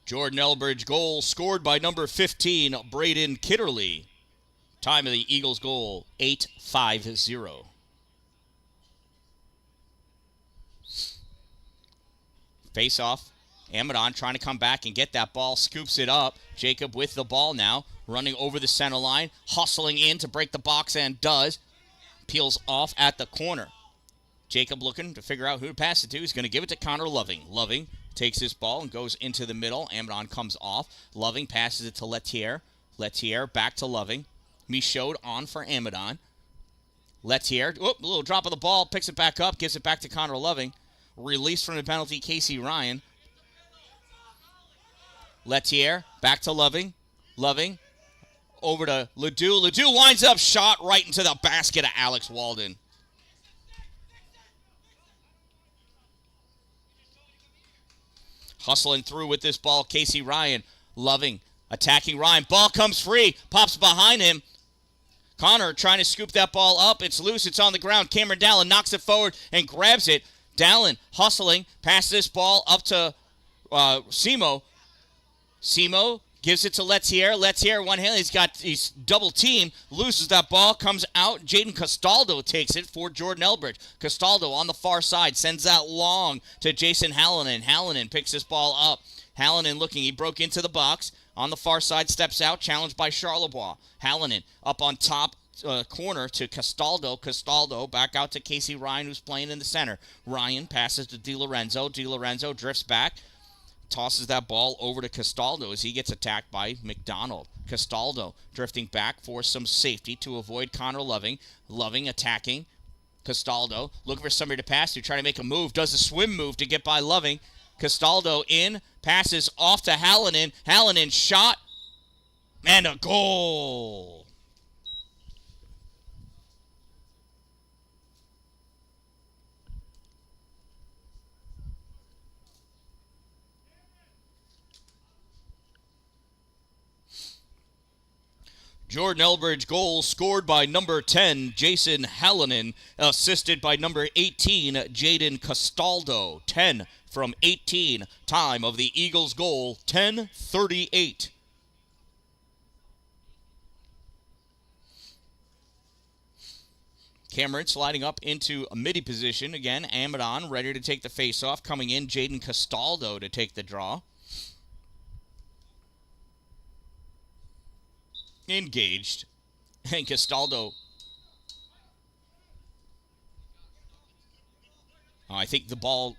Jordan-Elbridge goal scored by number 15, Braden Kitterly. Time of the Eagles goal, 8-5-0. Face off. Amidon trying to come back and get that ball. Scoops it up. Jacob with the ball now. Running over the center line. Hustling in to break the box and does. Peels off at the corner. Jacob looking to figure out who to pass it to. He's going to give it to Connor Loving. Loving takes his ball and goes into the middle. Amidon comes off. Loving passes it to Lettier. Lettier back to Loving. Michaud on for Amidon. Lettier, a little drop of the ball, picks it back up, gives it back to Connor Loving. Released from the penalty, Casey Ryan. Lettier back to Loving. Loving over to Ledoux. Ledoux winds up, shot right into the basket of Alex Walden. Hustling through with this ball, Casey Ryan. Loving, attacking Ryan. Ball comes free, pops behind him. Connor trying to scoop that ball up. It's loose, it's on the ground. Cameron Dallin knocks it forward and grabs it. Dallin hustling, passes this ball up to Simo. Simo Gives it to Lettier. Lettier, one hand. He's double team. Loses that ball. Comes out. Jaden Castaldo takes it for Jordan-Elbridge. Castaldo on the far side. Sends that long to Jason Hallinan. Hallinan picks this ball up. Hallinan looking. He broke into the box. On the far side. Steps out. Challenged by Charlebois. Hallinan up on top. Corner to Castaldo. Castaldo back out to Casey Ryan, who's playing in the center. Ryan passes to DiLorenzo. DiLorenzo drifts back. Tosses that ball over to Castaldo as he gets attacked by McDonald. Castaldo drifting back for some safety to avoid Connor Loving. Loving attacking. Castaldo looking for somebody to pass to, trying to make a move. Does a swim move to get by Loving. Castaldo in. Passes off to Hallinan. Hallinan shot. And a goal. Jordan-Elbridge goal scored by number 10, Jason Hallinan, assisted by number 18, Jaden Castaldo. 10 from 18. Time of the Eagles' goal, 10:38. Cameron sliding up into a midi position. Again, Amadon ready to take the faceoff. Coming in, Jaden Castaldo to take the draw. Engaged. And Castaldo. I think the ball,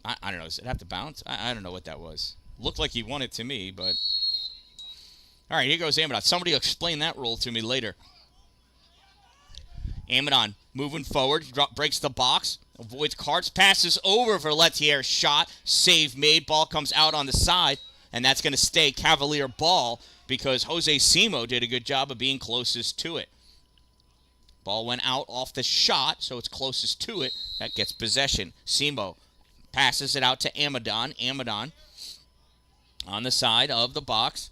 I don't know, does it have to bounce? I don't know what that was. Looked like he won it to me, but. All right, here goes Amadon. Somebody will explain that rule to me later. Amadon moving forward, breaks the box, avoids Karts, passes over for Lettier, shot, save made, ball comes out on the side, and that's going to stay Cavalier ball because Jose Simo did a good job of being closest to it. Ball went out off the shot, so it's closest to it. That gets possession. Simo passes it out to Amadon. Amadon on the side of the box.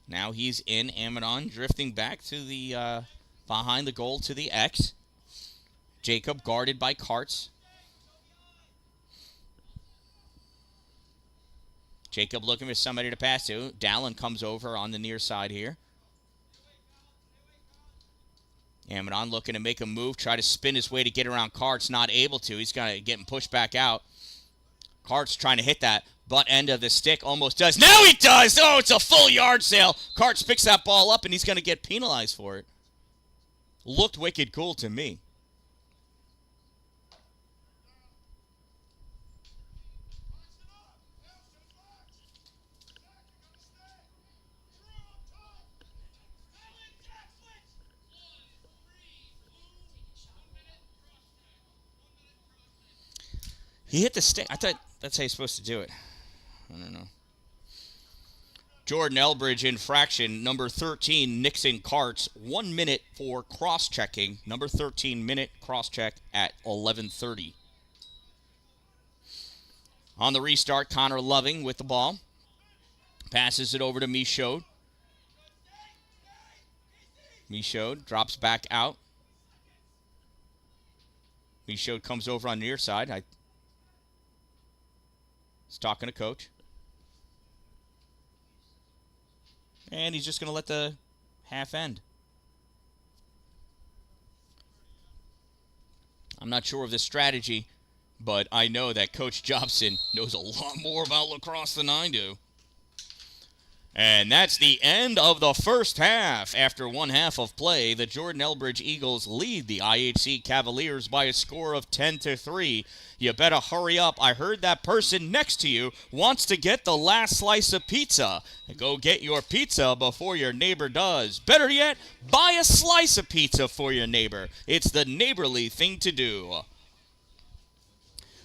Now he's in. Amadon drifting back to the behind the goal to the X. Jacob guarded by Karts. Jacob looking for somebody to pass to. Dalin comes over on the near side here. Amadon looking to make a move, try to spin his way to get around Karts, not able to. He's going to get him pushed back out. Karts trying to hit that butt end of the stick, almost does. Now he does! Oh, it's a full yard sale. Karts picks that ball up, and he's going to get penalized for it. Looked wicked cool to me. He hit the stick. I thought that's how you're supposed to do it. I don't know. Jordan-Elbridge infraction, number 13, Nixon Karts. 1 minute for cross-checking. Number 13 minute cross-check at 11:30. On the restart, Connor Loving with the ball. Passes it over to Michaud. Michaud drops back out. Michaud comes over on the near side. He's talking to coach. And he's just going to let the half end. I'm not sure of the strategy, but I know that Coach Jobson knows a lot more about lacrosse than I do. And that's the end of the first half. After one half of play, the Jordan-Elbridge Eagles lead the IHC Cavaliers by a score of 10-3. You better hurry up. I heard that person next to you wants to get the last slice of pizza. Go get your pizza before your neighbor does. Better yet, buy a slice of pizza for your neighbor. It's the neighborly thing to do.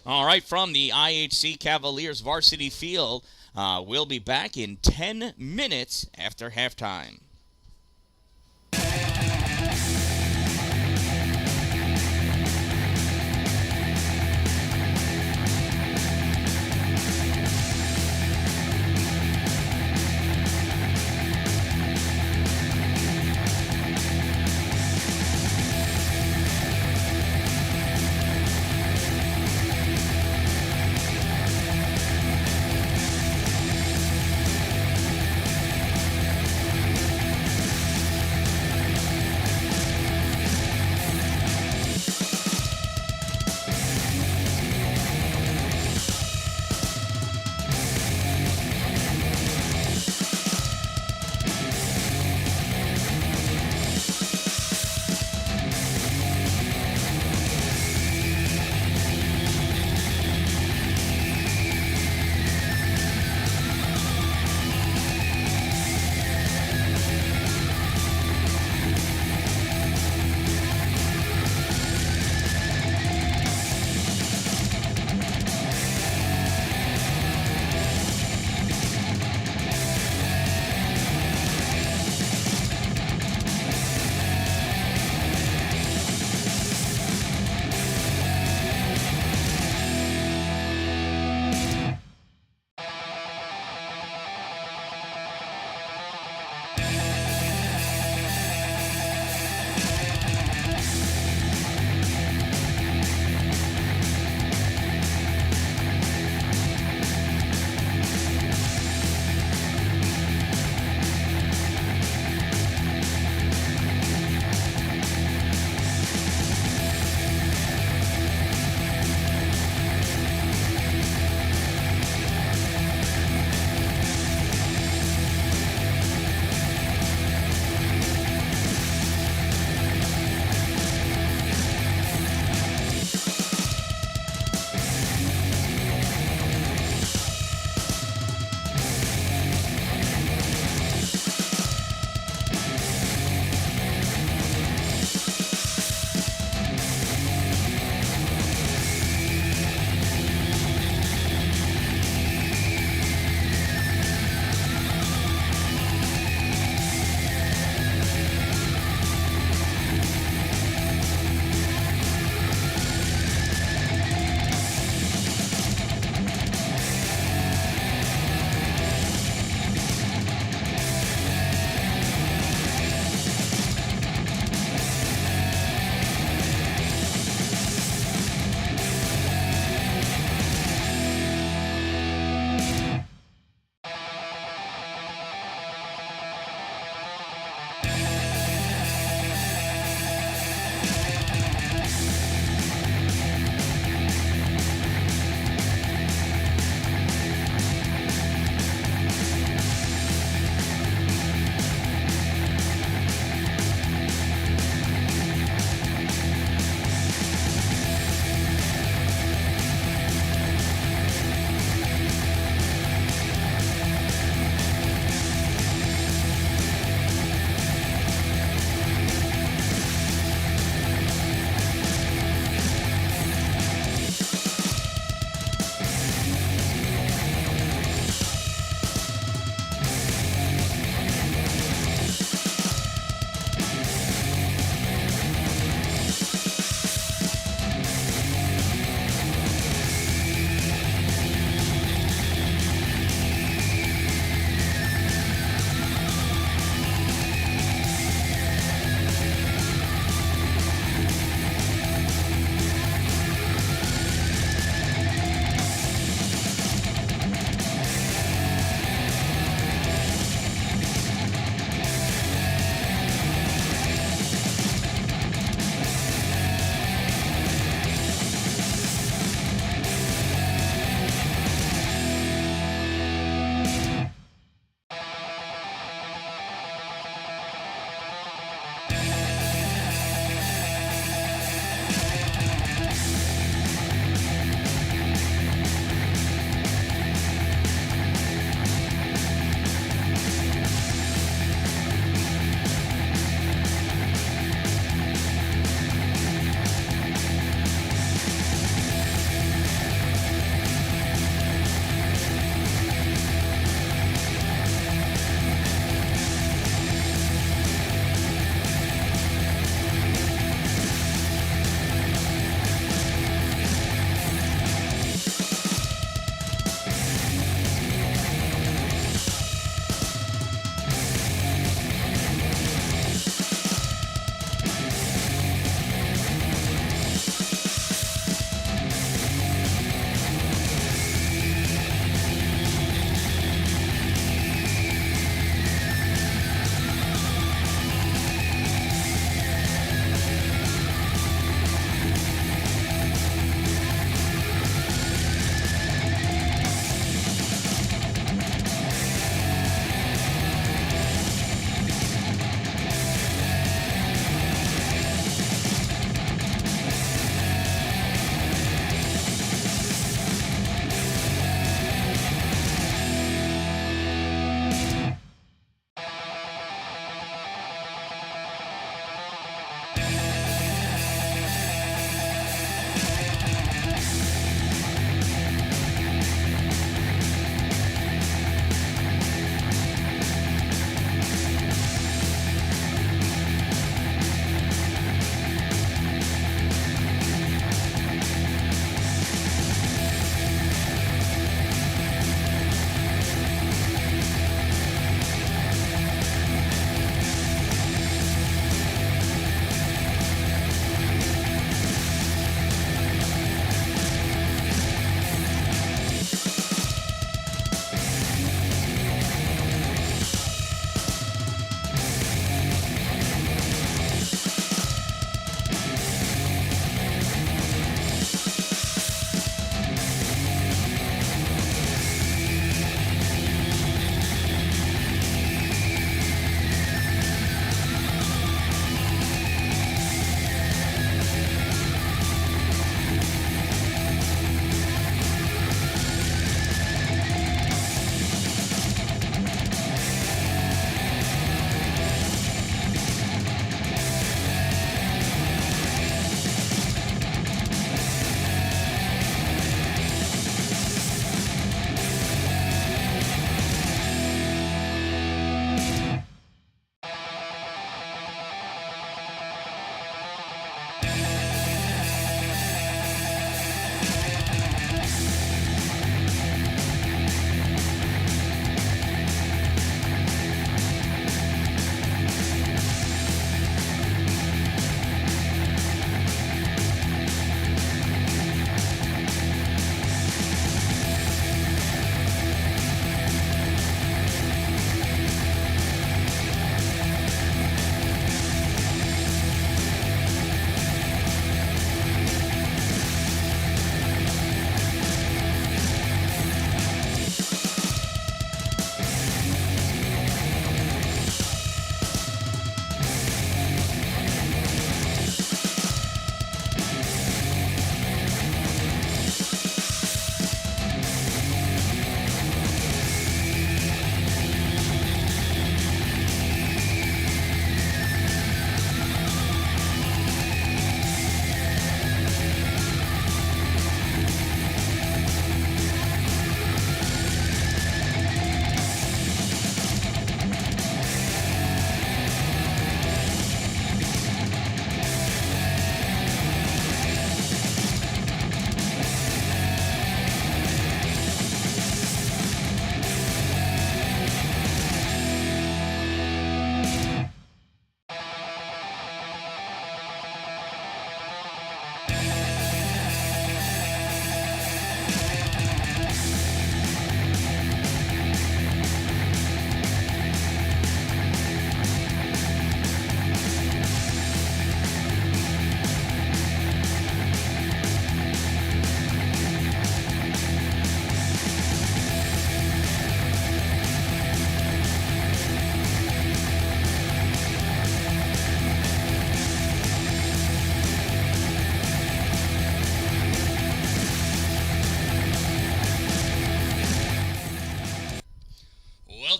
All right, from the IHC Cavaliers varsity field, we'll be back in 10 minutes after halftime.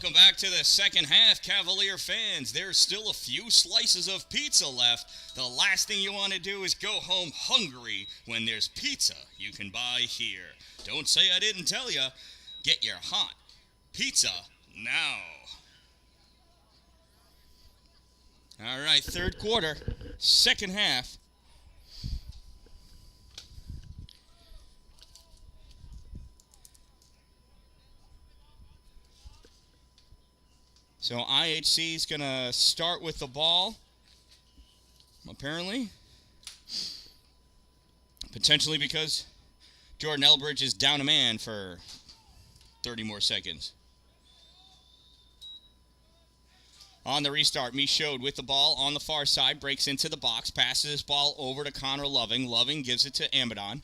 Welcome back to the second half, Cavalier fans. There's still a few slices of pizza left. The last thing you want to do is go home hungry when there's pizza you can buy here. Don't say I didn't tell you. Get your hot pizza now. All right, third quarter, second half. So IHC is going to start with the ball, apparently. Potentially because Jordan-Elbridge is down a man for 30 more seconds. On the restart, Michaud with the ball on the far side, breaks into the box, passes his ball over to Connor Loving. Loving gives it to Amadon.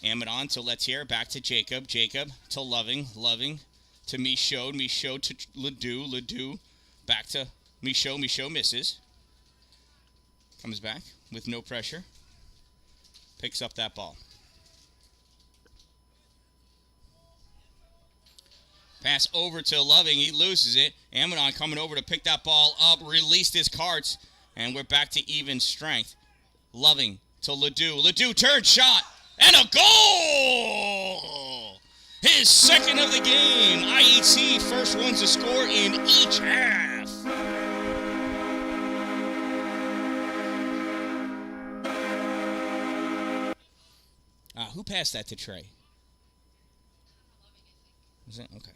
Amadon to Lettier, back to Jacob. Jacob to Loving. Loving to Michaud. Michaud to Ledoux. Ledoux back to Michaud. Michaud misses. Comes back with no pressure. Picks up that ball. Pass over to Loving. He loses it. Amadon coming over to pick that ball up. Released his carts. And we're back to even strength. Loving to Ledoux. Ledoux turn shot. And a goal! His second of the game. IHC first ones to score in each half. Who passed that to Trey? Was that? Okay.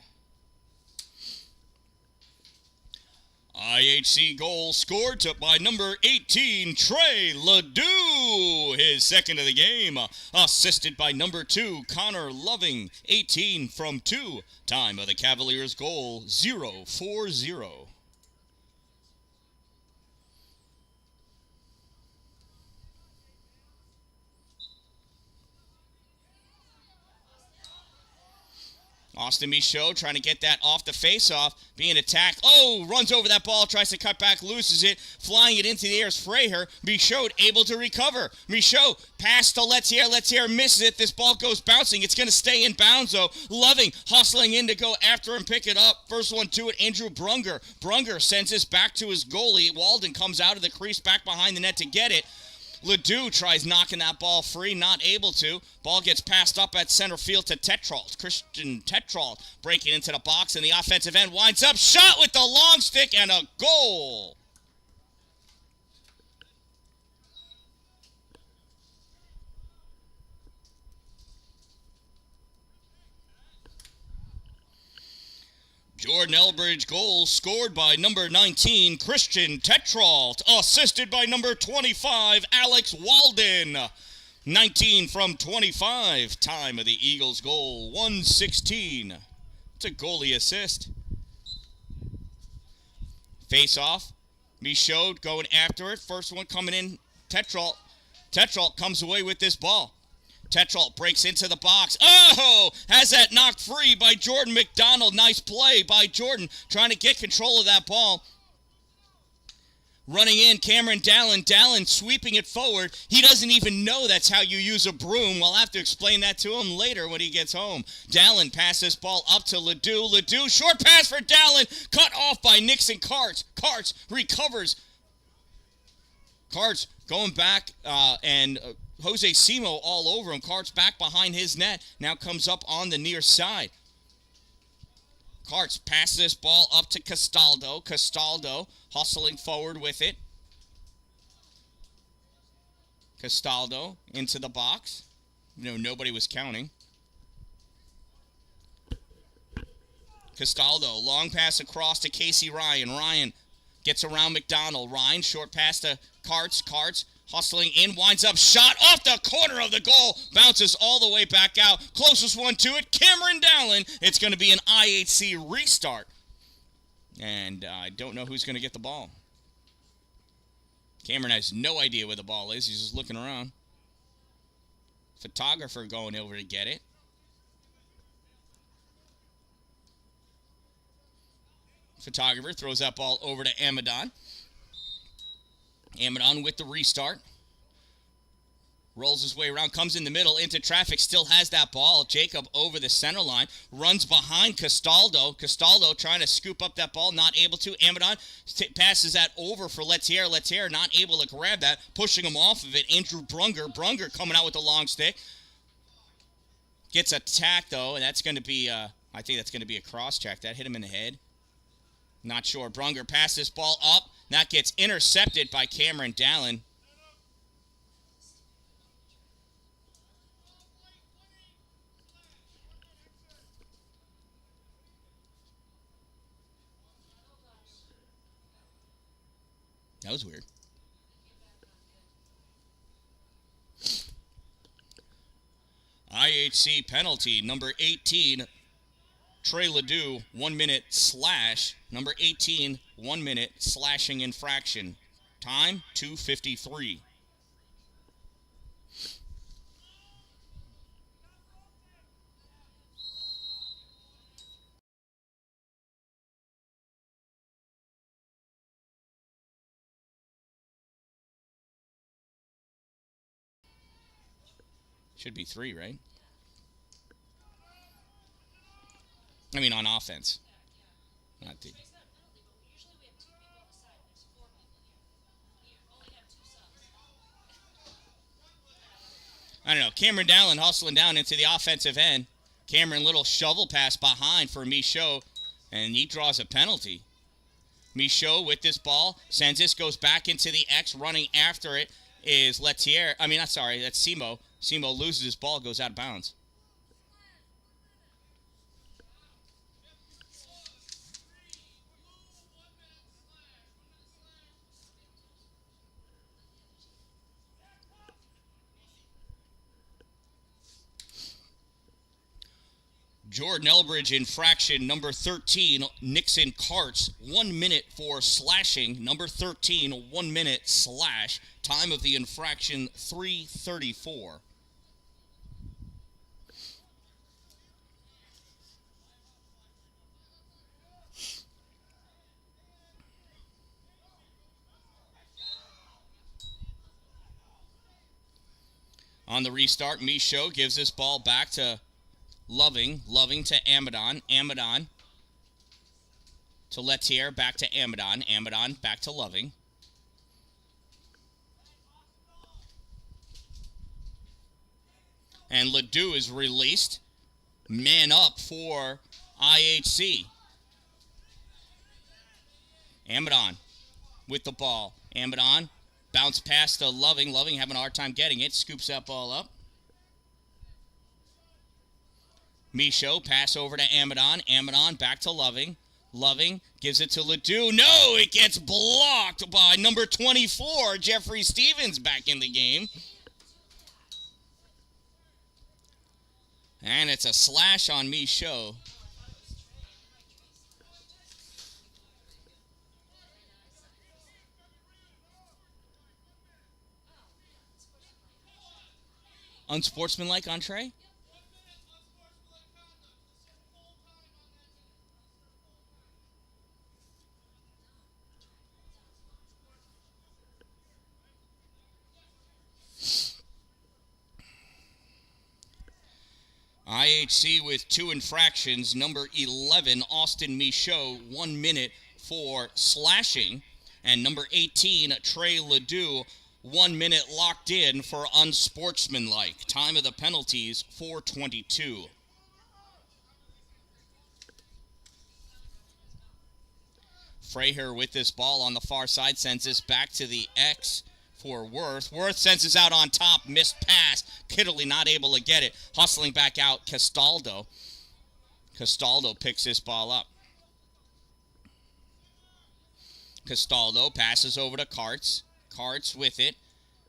IHC goal scored by number 18, Trey Ledoux. His second of the game. Assisted by number 2, Connor Loving. 18 from 2. Time of the Cavaliers' goal, 0-4-0. Austin Michaud trying to get that off the face-off, being attacked. Oh, runs over that ball, tries to cut back, loses it, flying it into the air is Freher. Michaud able to recover. Michaud pass to Lettier. Lettier misses it. This ball goes bouncing. It's going to stay in bounds, though. Loving hustling in to go after him, pick it up. First one to it, Andrew Brunger. Brunger sends this back to his goalie. Walden comes out of the crease, back behind the net to get it. Ledoux tries knocking that ball free, not able to. Ball gets passed up at center field to Tetrault. Christian Tetrault breaking into the box, and the offensive end winds up. Shot with the long stick and a goal. Jordan-Elbridge goal scored by number 19, Christian Tetrault. Assisted by number 25, Alex Walden. 19 from 25. Time of the Eagles' goal, 1:16. It's a goalie assist. Face off. Michaud going after it. First one coming in, Tetrault. Tetrault comes away with this ball. Tetrault breaks into the box. Oh! Has that knocked free by Jordan McDonald. Nice play by Jordan, trying to get control of that ball. Running in, Cameron Dalin. Dalin sweeping it forward. He doesn't even know that's how you use a broom. We'll have to explain that to him later when he gets home. Dalin passes this ball up to Ledoux. Ledoux, short pass for Dalin. Cut off by Nixon Karts. Karts recovers. Karts going back and... Jose Simo all over him. Karts back behind his net. Now comes up on the near side. Karts passes this ball up to Castaldo. Castaldo hustling forward with it. Castaldo into the box. Nobody was counting. Castaldo, long pass across to Casey Ryan. Ryan gets around McDonald. Ryan, short pass to Karts. Karts hustling in, winds up, shot off the corner of the goal, bounces all the way back out. Closest one to it, Cameron Dalin. It's going to be an IHC restart. And I don't know who's going to get the ball. Cameron has no idea where the ball is. He's just looking around. Photographer going over to get it. Photographer throws that ball over to Amadon. Amadon with the restart. Rolls his way around, comes in the middle, into traffic, still has that ball. Jacob over the center line, runs behind Castaldo. Castaldo trying to scoop up that ball, not able to. Amadon passes that over for Lettier. Lettier not able to grab that, pushing him off of it. Andrew Brunger. Brunger coming out with the long stick. Gets attacked, though, and that's going to be, I think that's going to be a cross-check. That hit him in the head. Not sure. Brunger passes this ball up. That gets intercepted by Cameron Dalin. That was weird. IHC penalty, number 18, Trey Ledoux, 1 minute slash. Number 18, 1 minute slashing infraction. Time, 2:53. Should be 3, right? I mean, on offense. Not the... I don't know. Cameron Dalin hustling down into the offensive end. Cameron, little shovel pass behind for Michaud, and he draws a penalty. Michaud with this ball. Sends this, goes back into the X. Running after it is Lettier. I mean, not sorry, that's Simo. Simo loses his ball, goes out of bounds. Jordan-Elbridge infraction, number 13, Nixon Karts, 1 minute for slashing. Number 13, 1 minute slash. Time of the infraction, 3:34. On the restart, Michaud gives this ball back to Loving to Amadon. Amadon to Lettier, back to Amadon. Amadon back to Loving. And Ledoux is released. Man up for IHC. Amadon with the ball. Amadon bounce pass to Loving. Loving having a hard time getting it. Scoops that ball up. Michaud, pass over to Amadon. Amadon back to Loving. Loving gives it to Ledoux. No, it gets blocked by number 24, Jeffrey Stevens, back in the game. And it's a slash on Michaud. Unsportsmanlike on Trey? IHC with 2 infractions. Number 11, Austin Michaud, 1 minute for slashing. And number 18, Trey Ledoux, 1 minute locked in for unsportsmanlike. Time of the penalties, 4:22. Fraher with this ball on the far side sends this back to the X for Worth. Worth sends this out on top. Missed pass. Kittley not able to get it. Hustling back out, Castaldo. Castaldo picks this ball up. Castaldo passes over to Karts. Karts with it.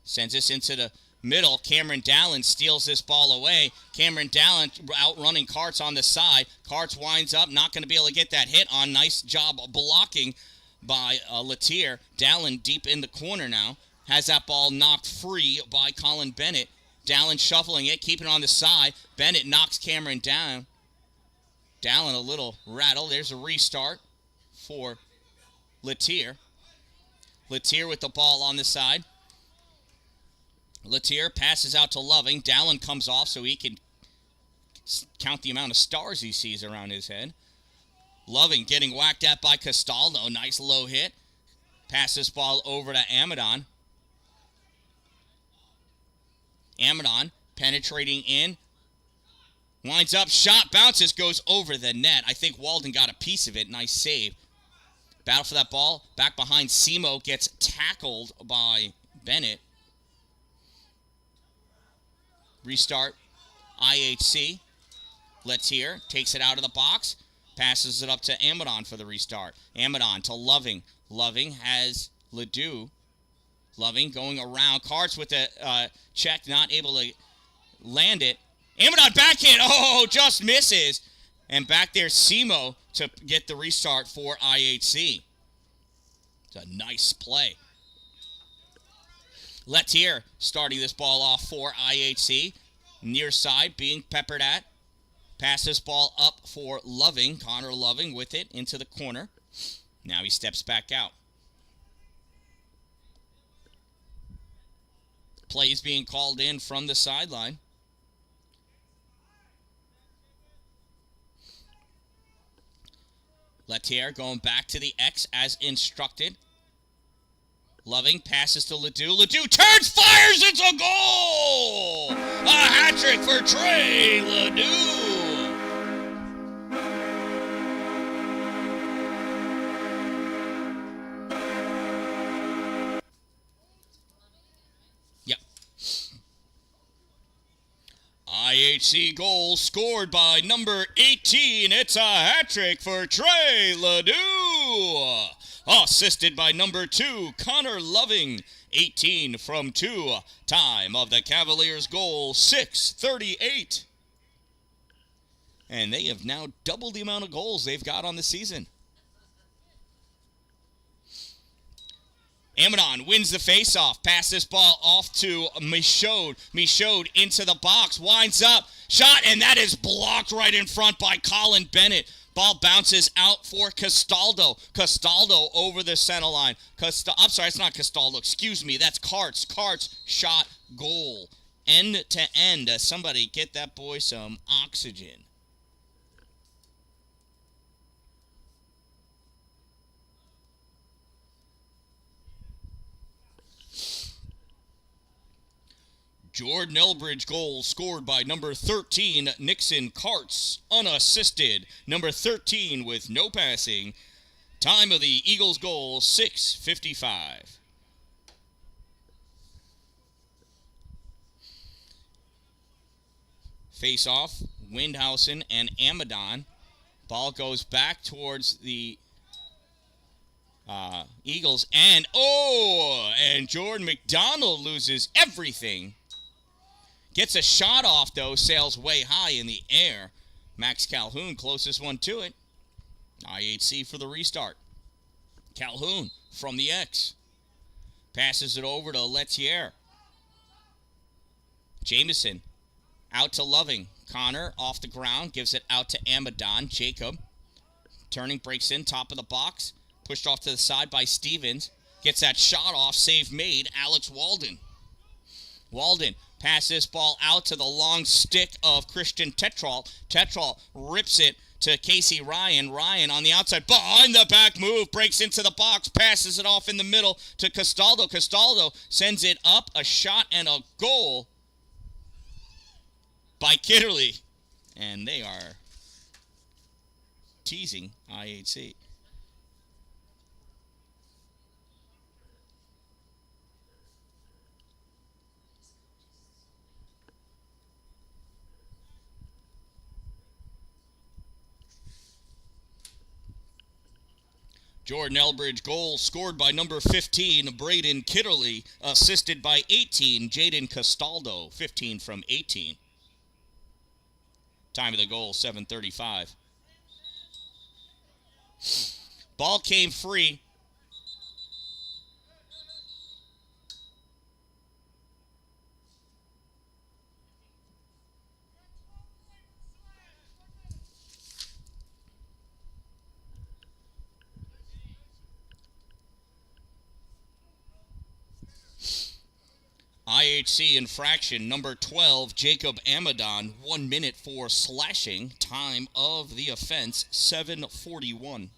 Sends this into the middle. Cameron Dalin steals this ball away. Cameron Dalin outrunning Karts on the side. Karts winds up. Not going to be able to get that hit on. Nice job blocking by Lettier. Dalin deep in the corner now. Has that ball knocked free by Colin Bennett. Dalin shuffling it, keeping it on the side. Bennett knocks Cameron down. Dalin a little rattle. There's a restart for Lettier. Lettier with the ball on the side. Latier passes out to Loving. Dalin comes off so he can count the amount of stars he sees around his head. Loving getting whacked at by Castaldo. Nice low hit. Passes ball over to Amadon. Amadon penetrating in. Winds up, shot, bounces, goes over the net. I think Walden got a piece of it. Nice save. Battle for that ball. Back behind, Simo gets tackled by Bennett. Restart. IHC. Latier takes it out of the box. Passes it up to Amadon for the restart. Amadon to Loving. Loving has Ledoux. Loving going around. Carts with a check, not able to land it. Amadon backhand. Oh, just misses. And back there, Simo to get the restart for IHC. It's a nice play. Latier starting this ball off for IHC. Near side being peppered at. Pass this ball up for Loving. Connor Loving with it into the corner. Now he steps back out. Play is being called in from the sideline. Latier going back to the X as instructed. Loving passes to Ledoux. Ledoux turns, fires, it's a goal! A hat trick for Trey Ledoux. Yep. IHC goal scored by number 18. It's a hat trick for Trey Ledoux. Assisted by number 2, Connor Loving, 18 from 2. Time of the Cavaliers' goal, 6:38. And they have now doubled the amount of goals they've got on the season. Amadon wins the faceoff. Pass this ball off to Michaud. Michaud into the box. Winds up. Shot, and that is blocked right in front by Colin Bennett. Ball bounces out for Castaldo. Castaldo over the center line. I'm sorry, it's not Castaldo. Excuse me, that's Carts. Carts shot goal. End to end. Somebody get that boy some oxygen. Jordan-Elbridge goal scored by number 13, Nixon Carts, unassisted. Number 13 with no passing. Time of the Eagles' goal, 6:55. Face-off, Windhausen and Amadon. Ball goes back towards the Eagles. And Jordan McDonald loses everything. Gets a shot off, though, sails way high in the air. Max Calhoun, closest one to it. IHC for the restart. Calhoun from the X. Passes it over to Letier. Jameson out to Loving. Connor off the ground, gives it out to Amadon. Jacob turning, breaks in, top of the box. Pushed off to the side by Stevens. Gets that shot off, save made. Alex Walden. Walden passes this ball out to the long stick of Christian Tetrol. Tetrol rips it to Casey Ryan. Ryan on the outside, behind the back move, breaks into the box, passes it off in the middle to Castaldo. Castaldo sends it up, a shot and a goal by Kitterly. And they are teasing IHC. Jordan-Elbridge goal scored by number 15, Braden Kitterly, assisted by 18, Jaden Castaldo, 15 from 18. Time of the goal, 7:35. Ball came free. IHC infraction number 12, Jacob Amadon, 1 minute for slashing. Time of the offense, 7:41.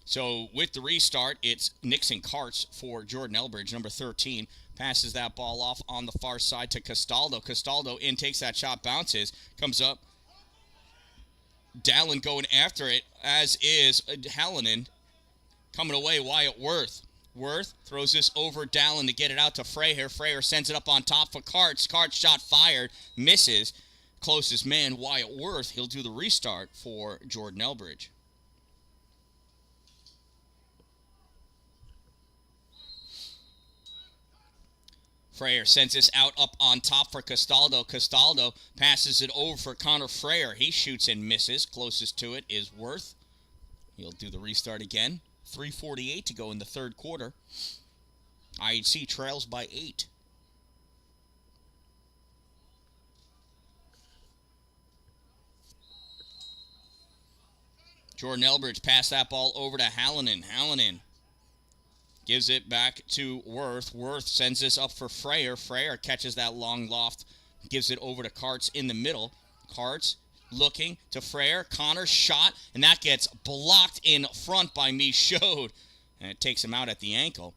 So with the restart, it's Nixon Karts for Jordan-Elbridge, number 13. Passes that ball off on the far side to Castaldo. Castaldo in, takes that shot, bounces, comes up. Dalin going after it, as is Hallinan. Coming away, Wyatt Worth. Worth throws this over Dalin to get it out to Freyer. Freyer sends it up on top for Karts. Karts shot fired, misses. Closest man, Wyatt Worth. He'll do the restart for Jordan-Elbridge. Freyer sends this out up on top for Castaldo. Castaldo passes it over for Connor Freyer. He shoots and misses. Closest to it is Worth. He'll do the restart again. 3:48 to go in the third quarter. IHC trails by 8. Jordan-Elbridge passed that ball over to Hallinan. Hallinan gives it back to Worth. Worth sends this up for Freyer. Freyer catches that long loft, gives it over to Karts in the middle. Karts looking to Freyer. Connor shot, and that gets blocked in front by Michaud. And it takes him out at the ankle.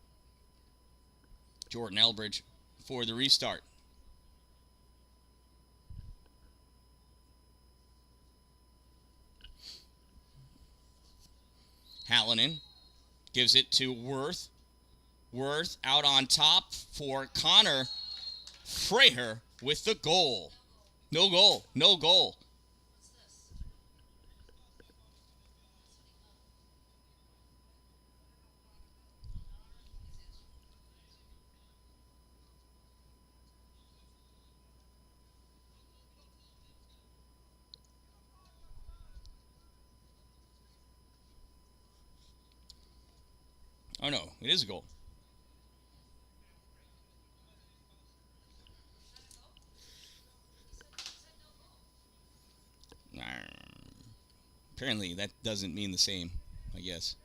Jordan-Elbridge for the restart. Hallinan gives it to Worth. Worth out on top for Connor Freyer with the goal. No goal. No goal. Oh no, it is a goal. Apparently that doesn't mean the same, I guess.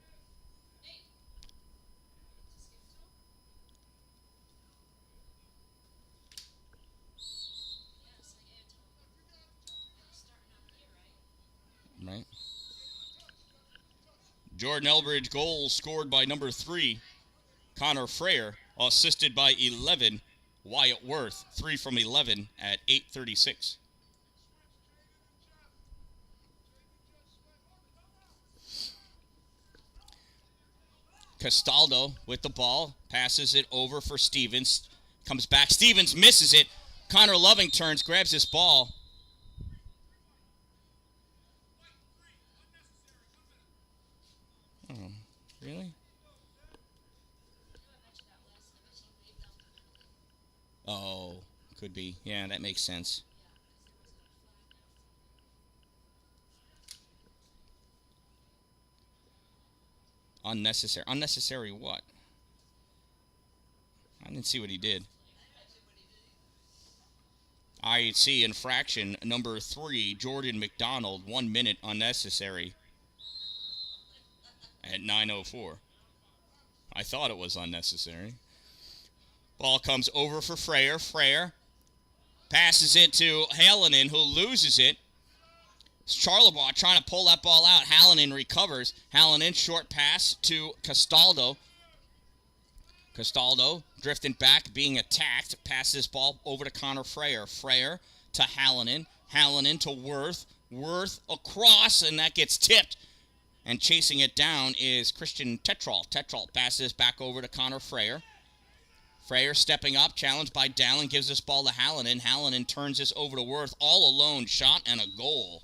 Right. Jordan-Elbridge goal scored by number 3, Connor Freyer, assisted by 11, Wyatt Worth. 3 from 11 at 8:36. Castaldo with the ball, passes it over for Stevens, comes back, Stevens misses it. Connor Loving turns, grabs this ball. Oh, really? Oh, could be. Yeah, that makes sense. Unnecessary. Unnecessary what? I didn't see what he did. IHC infraction number 3, Jordan McDonald, 1 minute unnecessary at 9:04. I thought it was unnecessary. Ball comes over for Freyer. Freyer passes it to Hallinan, who loses it. Charlebois trying to pull that ball out. Hallinan recovers. Hallinan, short pass to Castaldo. Castaldo drifting back, being attacked. Passes this ball over to Connor Freyer. Freyer to Hallinan. Hallinan to Worth. Worth across, and that gets tipped. And chasing it down is Christian Tetrol. Tetrol passes back over to Connor Freyer. Freyer stepping up, challenged by Dalin, gives this ball to Hallinan. Hallinan turns this over to Worth. All alone, shot and a goal.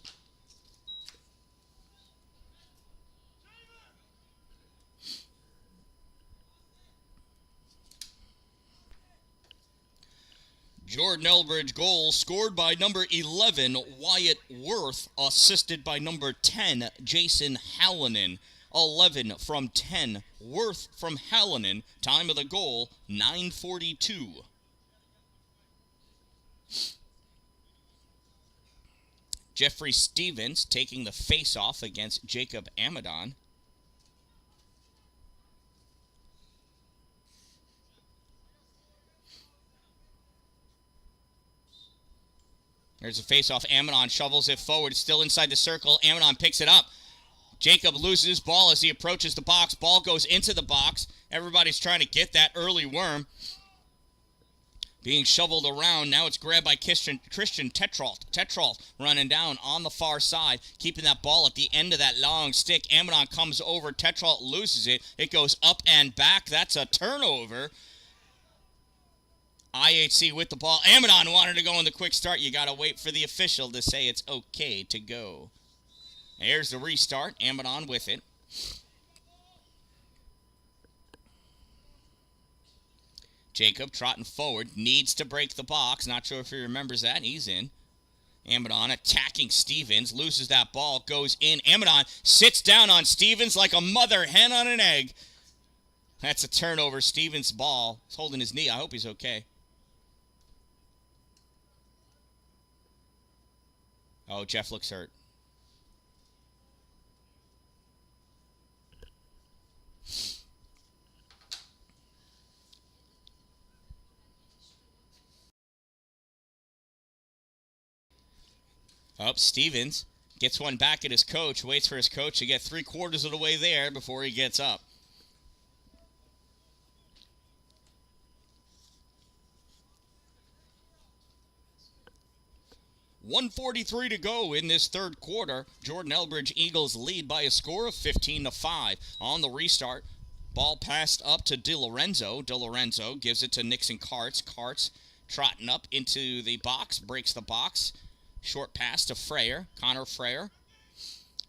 Jordan-Elbridge goal scored by number 11, Wyatt Worth, assisted by number 10, Jason Hallinan. 11 from 10, Worth from Hallinan. Time of the goal, 9:42. Jeffrey Stevens taking the face-off against Jacob Amadon. There's a face-off. Amadon shovels it forward. It's still inside the circle. Amadon picks it up. Jacob loses his ball as he approaches the box. Ball goes into the box. Everybody's trying to get that early worm. Being shoveled around. Now it's grabbed by Christian Tetrault. Tetrault running down on the far side, keeping that ball at the end of that long stick. Amadon comes over. Tetrault loses it. It goes up and back. That's a turnover. IHC with the ball. Amadon wanted to go in the quick start. You got to wait for the official to say it's okay to go. Here's the restart. Amadon with it. Jacob trotting forward. Needs to break the box. Not sure if he remembers that. He's in. Amadon attacking Stevens. Loses that ball. Goes in. Amadon sits down on Stevens like a mother hen on an egg. That's a turnover. Stevens' ball. He's holding his knee. I hope he's okay. Oh, Jeff looks hurt. Stevens gets one back at his coach, waits for his coach to get 3/4 of the way there before he gets up. .143 to go in this third quarter. Jordan-Elbridge Eagles lead by a score of 15-5. On the restart, ball passed up to DiLorenzo. DiLorenzo gives it to Nixon Karts. Karts trotting up into the box, breaks the box. Short pass to Freyer. Connor Freyer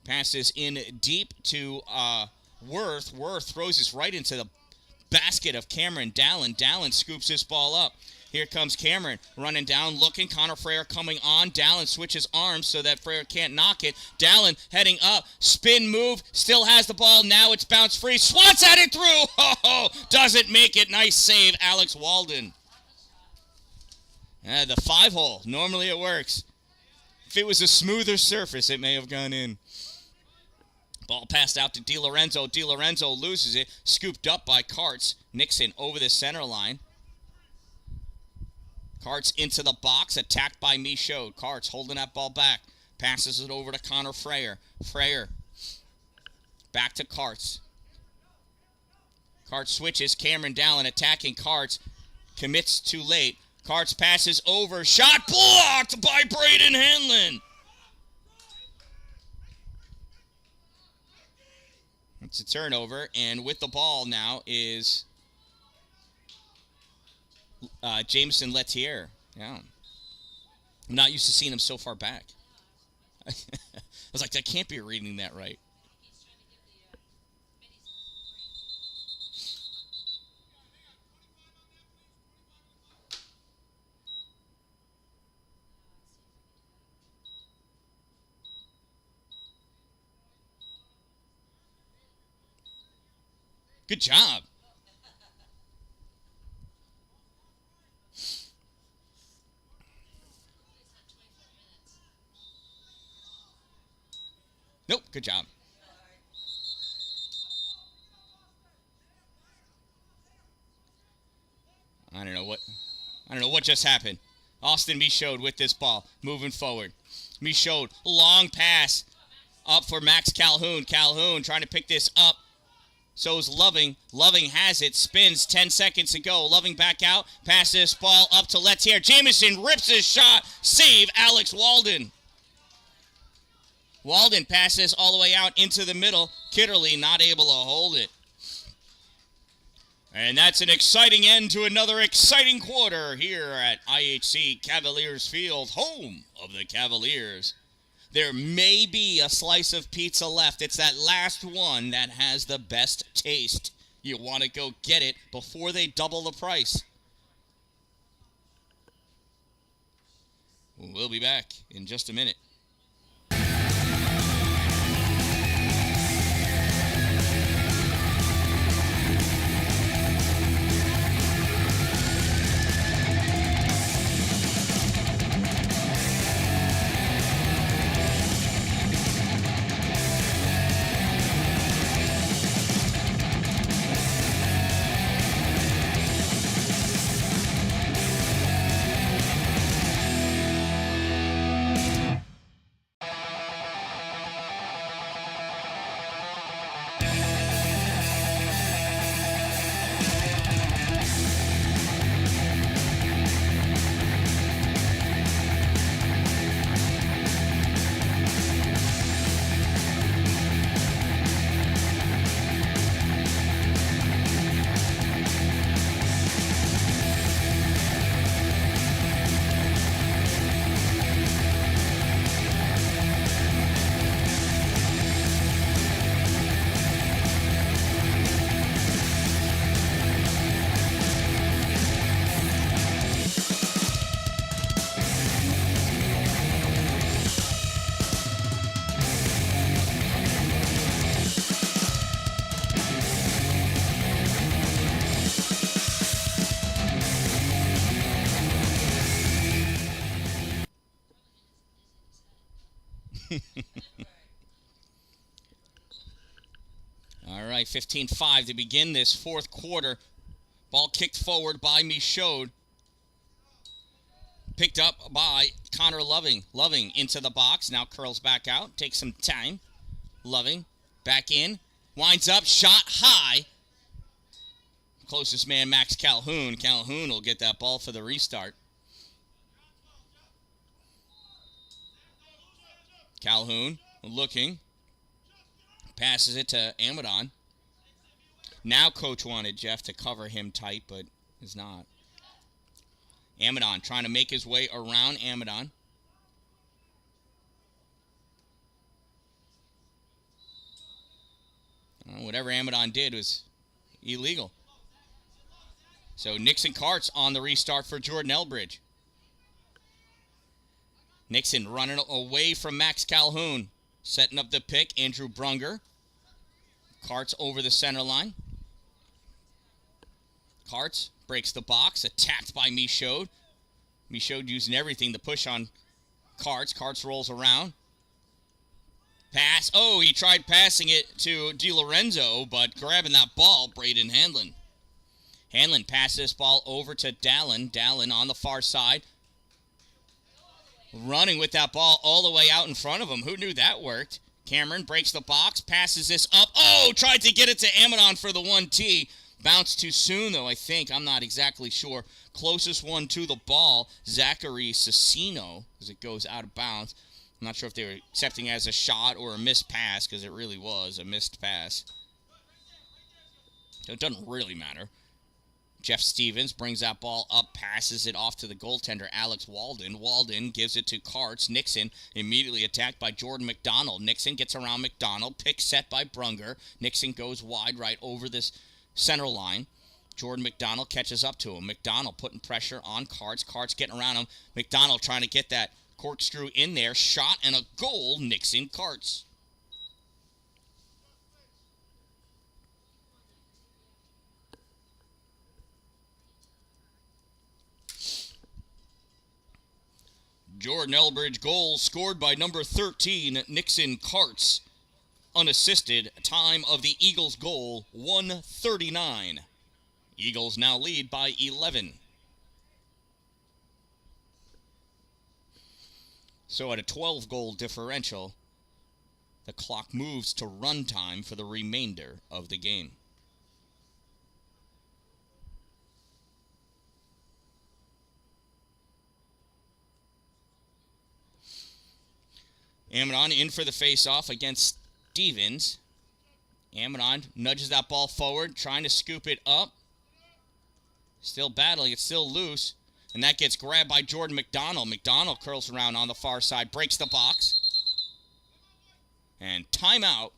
passes in deep to Worth. Worth throws this right into the basket of Cameron Dallin. Dallin scoops this ball up. Here comes Cameron running down, looking. Connor Freyer coming on. Dallin switches arms so that Freyer can't knock it. Dallin heading up. Spin move. Still has the ball. Now it's bounce free. Swats at it through. Oh, doesn't make it. Nice save, Alex Walden. The 5-hole. Normally it works. If it was a smoother surface, it may have gone in. Ball passed out to DiLorenzo. DiLorenzo loses it. Scooped up by Karts. Nixon over the center line. Karts into the box. Attacked by Michaud. Karts holding that ball back. Passes it over to Connor Freyer. Freyer back to Karts. Karts switches. Cameron Dallin attacking Karts. Commits too late. Karts passes over. Shot blocked by Braden Hanlon. It's a turnover, and with the ball now is Jameson Letier. Yeah. I'm not used to seeing him so far back. I was like, I can't be reading that right. Good job. Nope, good job. I don't know what just happened. Austin Michaud with this ball, moving forward. Michaud, long pass up for Max Calhoun. Calhoun trying to pick this up. So's Loving. Loving has it. Spins. 10 seconds to go. Loving back out. Passes this ball up to Letier. Jameson rips his shot. Save Alex Walden. Walden passes all the way out into the middle. Kitterly not able to hold it. And that's an exciting end to another exciting quarter here at IHC Cavaliers Field, home of the Cavaliers. There may be a slice of pizza left. It's that last one that has the best taste. You want to go get it before they double the price. We'll be back in just a minute. All right, 15-5 to begin this fourth quarter. Ball kicked forward by Michaud. Picked up by Connor Loving. Loving into the box. Now curls back out. Takes some time. Loving back in. Winds up. Shot high. Closest man, Max Calhoun. Calhoun will get that ball for the restart. Calhoun looking. Passes it to Amadon. Now coach wanted Jeff to cover him tight, but is not. Amadon trying to make his way around Amadon. Whatever Amadon did was illegal. So Nixon Karts on the restart for Jordan-Elbridge. Nixon running away from Max Calhoun. Setting up the pick, Andrew Brunger. Karts over the center line. Karts breaks the box, attacked by Michaud. Michaud using everything to push on Karts. Karts rolls around. Pass. Oh, he tried passing it to DiLorenzo, but grabbing that ball, Braden Hanlon. Hanlon passes this ball over to Dalin. Dalin on the far side. Running with that ball all the way out in front of him. Who knew that worked? Cameron breaks the box, passes this up. Oh, tried to get it to Amadon for the 1T. Bounced too soon, though, I think. I'm not exactly sure. Closest one to the ball, Zachary Cecino, as it goes out of bounds. I'm not sure if they were accepting it as a shot or a missed pass, because it really was a missed pass. So it doesn't really matter. Jeff Stevens brings that ball up, passes it off to the goaltender, Alex Walden. Walden gives it to Karts. Nixon immediately attacked by Jordan McDonald. Nixon gets around McDonald. Pick set by Brunger. Nixon goes wide right over this center line. Jordan McDonald catches up to him. McDonald putting pressure on Karts. Karts getting around him. McDonald trying to get that corkscrew in there. Shot and a goal. Nixon Karts. Jordan-Elbridge goal scored by number 13, Nixon Karts. Unassisted, time of the Eagles goal, 1:39. Eagles now lead by 11. So at a 12-goal differential, the clock moves to run time for the remainder of the game. Amadon in for the face-off against Stevens. Amadon nudges that ball forward, trying to scoop it up. Still battling, it's still loose. And that gets grabbed by Jordan McDonald. McDonald curls around on the far side, breaks the box. And timeout,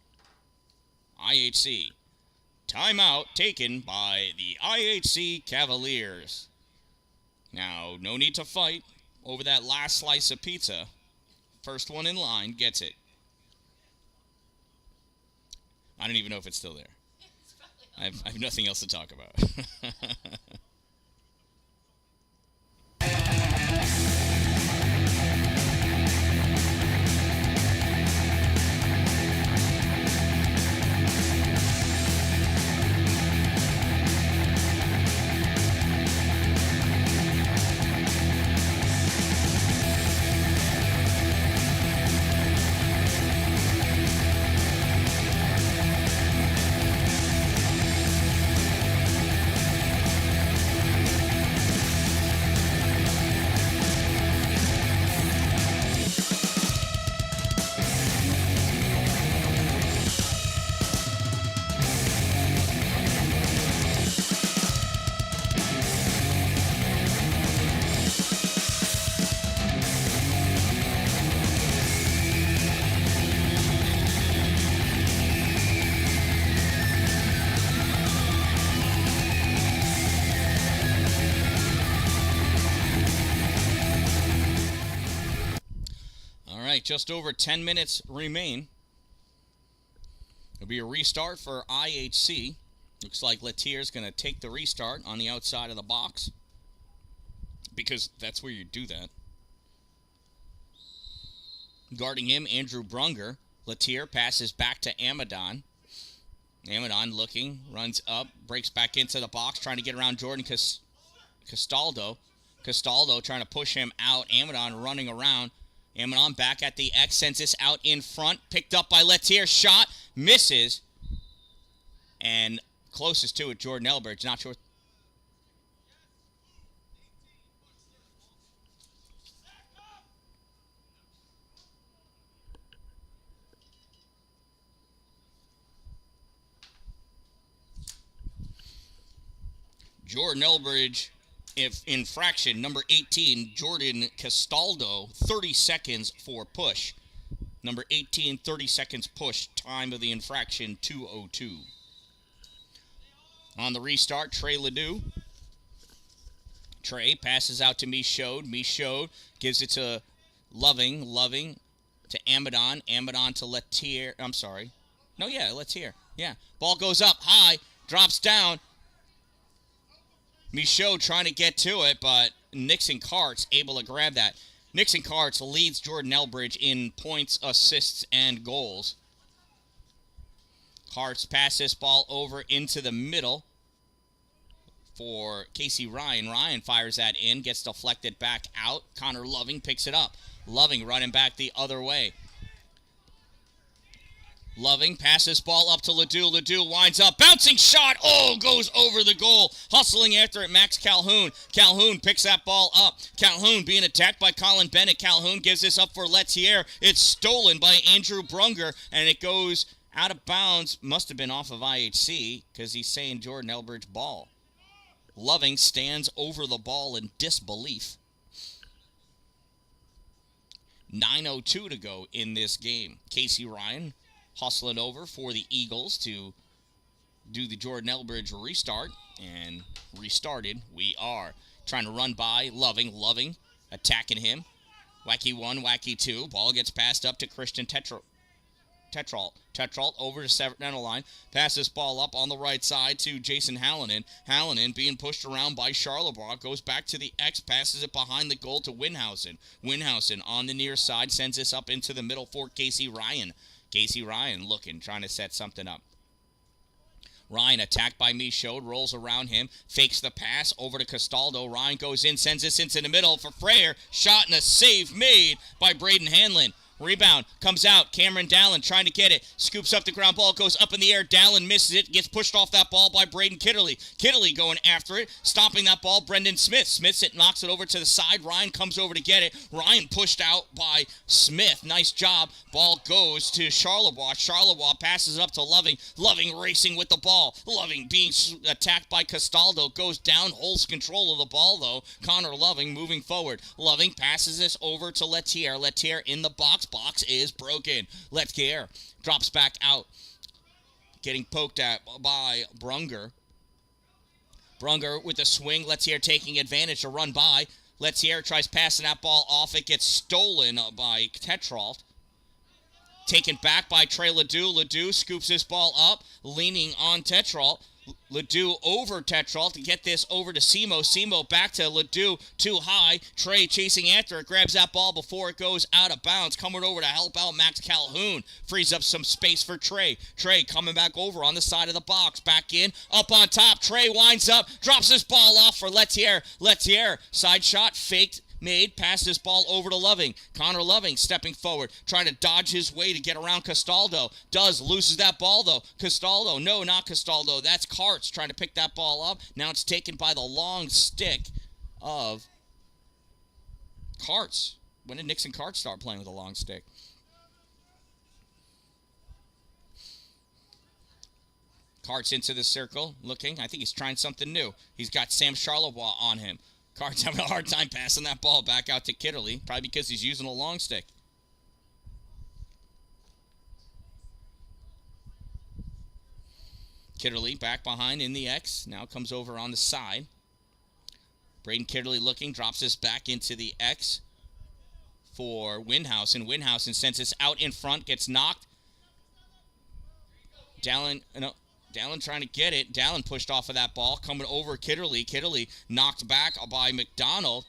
IHC. Timeout taken by the IHC Cavaliers. Now, no need to fight over that last slice of pizza. First one in line gets it. I don't even know if it's still there. I have nothing else to talk about. Just over 10 minutes remain. It'll be a restart for IHC. Looks like Letier's going to take the restart on the outside of the box, because that's where you do that. Guarding him, Andrew Brunger. Latier passes back to Amadon. Amadon looking, runs up, breaks back into the box, trying to get around Jordan Castaldo. Castaldo trying to push him out. Amadon running around. Amadon back at the X, sends this out in front. Picked up by Latier. Shot. Misses. And closest to it, Jordan-Elbridge. Not sure. Jordan-Elbridge, if infraction, number 18, Jordan Castaldo, 30 seconds for push. Number 18, 30 seconds push. Time of the infraction, 2:02. On the restart, Trey Ledoux. Trey passes out to Michaud. Michaud gives it to Loving. Loving to Amadon. Amadon to Latier. I'm sorry. No, yeah, Latier. Yeah. Ball goes up high, drops down. Michaud trying to get to it, but Nixon Karts able to grab that. Nixon Karts leads Jordan-Elbridge in points, assists, and goals. Karts pass this ball over into the middle for Casey Ryan. Ryan fires that in, gets deflected back out. Connor Loving picks it up. Loving running back the other way. Loving passes ball up to Ledoux. Ledoux winds up. Bouncing shot. Oh, goes over the goal. Hustling after it, Max Calhoun. Calhoun picks that ball up. Calhoun being attacked by Colin Bennett. Calhoun gives this up for Letier. It's stolen by Andrew Brunger, and it goes out of bounds. Must have been off of IHC because he's saying Jordan-Elbridge ball. Loving stands over the ball in disbelief. 9:02 to go in this game. Casey Ryan hustling over for the Eagles to do the Jordan-Elbridge restart, and restarted we are. Trying to run by Loving. Loving attacking him. Wacky 1, Wacky 2. Ball gets passed up to Christian Tetrault. Tetrault over to seventh down the line. Passes ball up on the right side to Jason Hallinan. Hallinan being pushed around by Charlebois. Goes back to the X. Passes it behind the goal to Winhausen. Winhausen on the near side. Sends this up into the middle for Casey Ryan. Casey Ryan looking, trying to set something up. Ryan attacked by Michaud, rolls around him, fakes the pass over to Castaldo. Ryan goes in, sends this into the middle for Freyer. Shot and a save made by Braden Hanlon. Rebound comes out. Cameron Dalin trying to get it. Scoops up the ground ball. Goes up in the air. Dalin misses it. Gets pushed off that ball by Braden Kitterly. Kitterly going after it. Stopping that ball. Brendan Smith. Smith knocks it over to the side. Ryan comes over to get it. Ryan pushed out by Smith. Nice job. Ball goes to Charlebois. Charlebois passes it up to Loving. Loving racing with the ball. Loving being attacked by Castaldo. Goes down. Holds control of the ball though. Connor Loving moving forward. Loving passes this over to Letier. Letier in the box. Box is broken. Letier drops back out. Getting poked at by Brunger. Brunger with a swing. Letier taking advantage to run by. Letier tries passing that ball off. It gets stolen by Tetrault. Taken back by Trey Ledoux. Ledoux scoops this ball up, leaning on Tetrault. Ledoux over Tetrault to get this over to Simo. Simo back to Ledoux, too high. Trey chasing after it, grabs that ball before it goes out of bounds. Coming over to help out Max Calhoun. Frees up some space for Trey. Trey coming back over on the side of the box. Back in, up on top. Trey winds up, drops this ball off for Letier. Letier, side shot, faked. Made, passed this ball over to Loving. Connor Loving stepping forward, trying to dodge his way to get around Castaldo. Loses that ball though. Castaldo, no, not Castaldo. That's Karts trying to pick that ball up. Now it's taken by the long stick of Karts. When did Nixon Karts start playing with a long stick? Karts into the circle, looking. I think he's trying something new. He's got Sam Charlebois on him. Karts having a hard time passing that ball back out to Kitterly, probably because he's using a long stick. Kitterly back behind in the X, now comes over on the side. Braden Kitterly looking, drops this back into the X for Winhausen. Winhausen sends this out in front, gets knocked. Dalin trying to get it. Dalin pushed off of that ball. Coming over Kitterly. Kitterly knocked back by McDonald.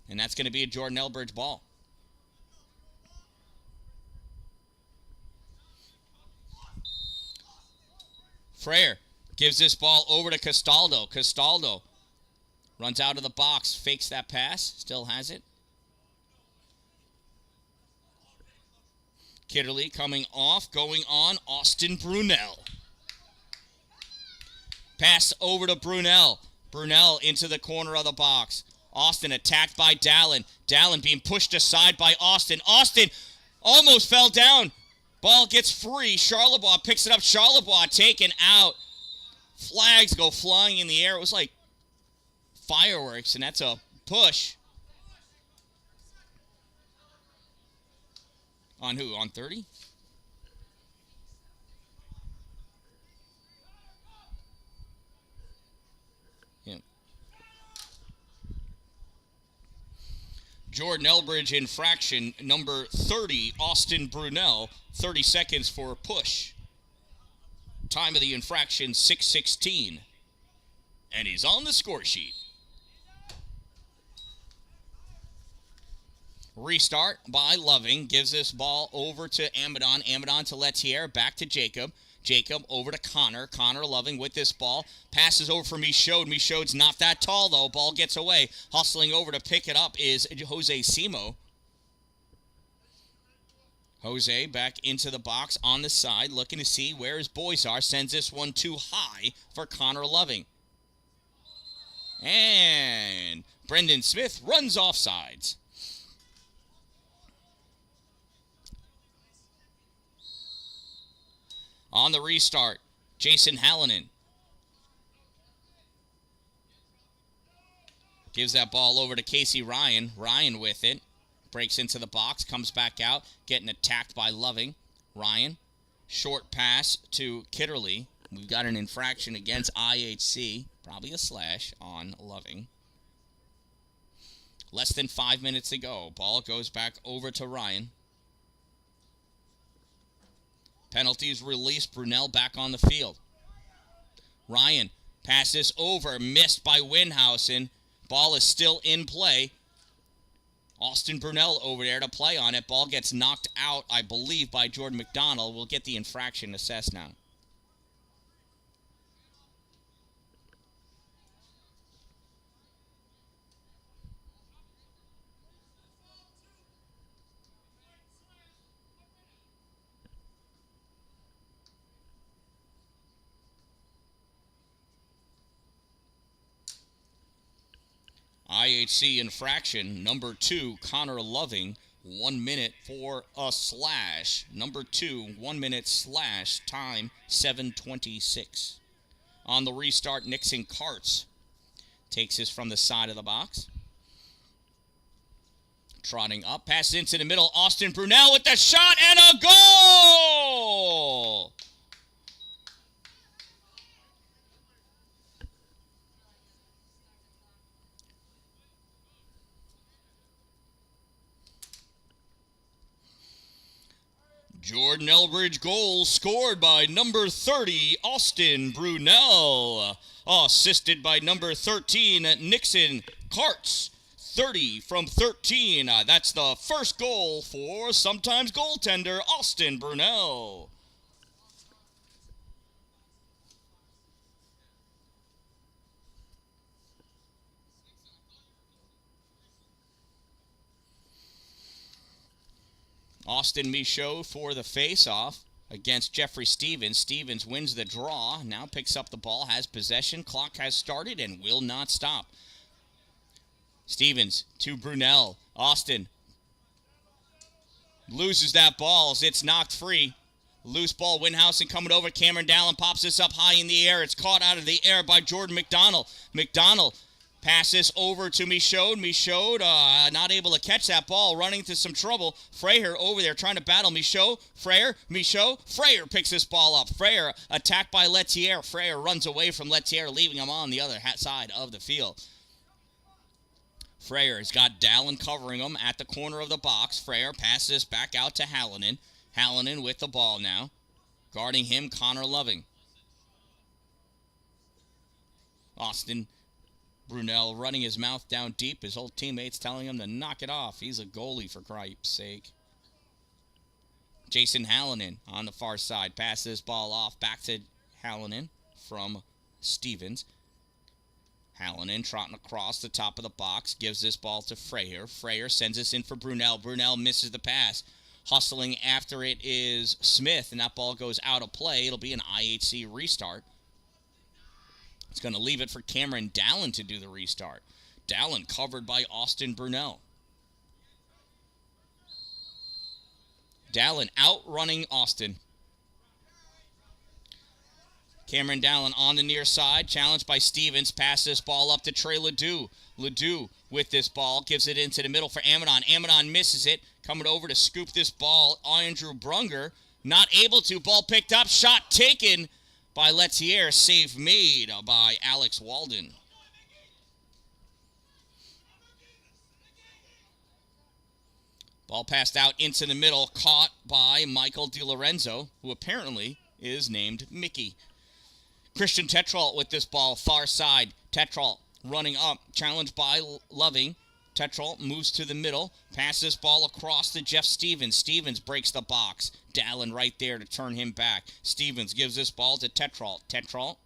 And that's going to be a Jordan-Elbridge ball. Freyer gives this ball over to Castaldo. Castaldo runs out of the box, fakes that pass, still has it. Kitterly coming off, going on, Austin Brunel. Pass over to Brunel. Brunel into the corner of the box. Austin attacked by Dalin. Dalin being pushed aside by Austin. Austin almost fell down. Ball gets free. Charlebois picks it up. Charlebois taken out. Flags go flying in the air. It was like fireworks, and that's a push. On who? On 30? Yeah. Jordan-Elbridge infraction, number 30, Austin Brunel, 30 seconds for a push. Time of the infraction, 6:16. And he's on the score sheet. Restart by Loving. Gives this ball over to Amadon. Amadon to Letier. Back to Jacob. Jacob over to Connor. Connor Loving with this ball. Passes over for Michaud. Michaud's not that tall, though. Ball gets away. Hustling over to pick it up is Jose Simo. Jose back into the box on the side. Looking to see where his boys are. Sends this one too high for Connor Loving. And Brendan Smith runs off sides. On the restart, Jason Hallinan gives that ball over to Casey Ryan. Ryan with it. Breaks into the box, comes back out, getting attacked by Loving. Ryan, short pass to Kitterly. We've got an infraction against IHC. Probably a slash on Loving. Less than 5 minutes to go. Ball goes back over to Ryan. Penalties released. Brunel back on the field. Ryan passes over. Missed by Windhausen. Ball is still in play. Austin Brunel over there to play on it. Ball gets knocked out, I believe, by Jordan McDonald. We'll get the infraction assessed now. IHC infraction, number 2, Connor Loving, 1 minute for a slash. Number 2, 1 minute slash, time 7:26. On the restart, Nixon Karts takes this from the side of the box. Trotting up, passes into the middle, Austin Brunel with the shot and a goal! Jordan-Elbridge goal scored by number 30, Austin Brunel. Assisted by number 13, Nixon Karts. 30 from 13. That's the first goal for sometimes goaltender Austin Brunel. Austin Michaud for the face-off against Jeffrey Stevens. Stevens wins the draw, now picks up the ball, has possession. Clock has started and will not stop. Stevens to Brunel. Austin loses that ball as it's knocked free. Loose ball, Windhausen coming over. Cameron Dallin pops this up high in the air. It's caught out of the air by Jordan McDonald. McDonald passes over to Michaud. Michaud not able to catch that ball, running into some trouble. Freyer over there trying to battle Michaud. Freyer, Michaud. Freyer picks this ball up. Freyer attacked by Letier. Freyer runs away from Letier, leaving him on the other side of the field. Freyer has got Dallin covering him at the corner of the box. Freyer passes this back out to Hallinan. Hallinan with the ball now. Guarding him, Connor Loving. Austin Brunel running his mouth down deep. His old teammates telling him to knock it off. He's a goalie, for Christ's sake. Jason Hallinan on the far side. Passes this ball off back to Hallinan from Stevens. Hallinan trotting across the top of the box, gives this ball to Freyer. Freyer sends this in for Brunel. Brunel misses the pass. Hustling after it is Smith, and that ball goes out of play. It'll be an IHC restart. It's going to leave it for Cameron Dalin to do the restart. Dalin covered by Austin Brunel. Dalin outrunning Austin. Cameron Dalin on the near side, challenged by Stevens. Passes this ball up to Trey Ledoux. Ledoux with this ball, gives it into the middle for Amadon. Amadon misses it. Coming over to scoop this ball, Andrew Brunger. Not able to. Ball picked up. Shot taken by Lettier. Save made by Alex Walden. Ball passed out into the middle, caught by Michael DiLorenzo, who apparently is named Mickey. Christian Tetrault with this ball, far side. Tetrault running up, challenged by Loving. Tetrault moves to the middle, passes ball across to Jeff Stevens. Stevens breaks the box. Dalin right there to turn him back. Stevens gives this ball to Tetrault. Tetrault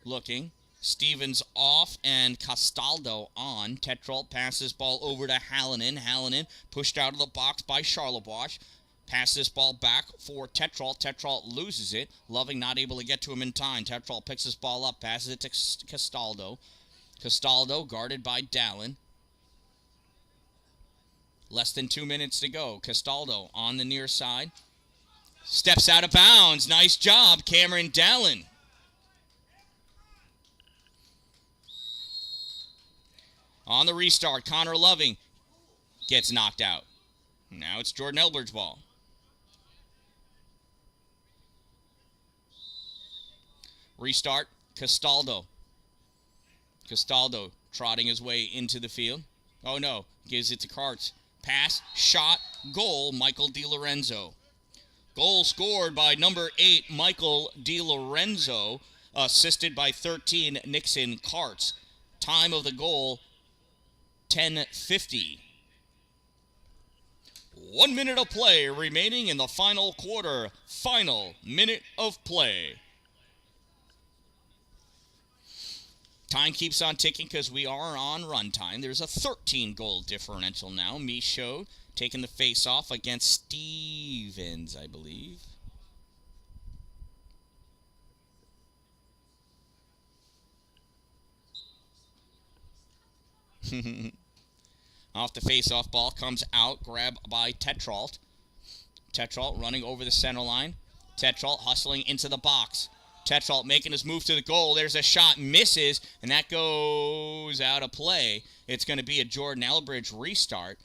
looking. Stevens off and Castaldo on. Tetrault passes ball over to Hallinan. Hallinan pushed out of the box by Charlebois. Pass this ball back for Tetrault. Tetrault loses it. Loving not able to get to him in time. Tetrault picks this ball up, passes it to Castaldo. Castaldo guarded by Dalin. Less than 2 minutes to go. Castaldo on the near side. Steps out of bounds. Nice job, Cameron Dalin. On the restart, Connor Loving gets knocked out. Now it's Jordan-Elbridge ball. Restart, Castaldo. Castaldo trotting his way into the field. Oh no, gives it to Karts. Pass, shot, goal, Michael DiLorenzo. Goal scored by number 8, Michael DiLorenzo, assisted by 13, Nixon Karts. Time of the goal, 10:50. 1 minute of play remaining in the final quarter. Final minute of play. Time keeps on ticking because we are on run time. There's a 13-goal differential now. Michaud taking the face-off against Stevens, I believe. Off the face-off, ball comes out, grabbed by Tetrault. Tetrault running over the center line. Tetrault hustling into the box. Tetrault making his move to the goal. There's a shot, misses, and that goes out of play. It's going to be a Jordan-Elbridge restart.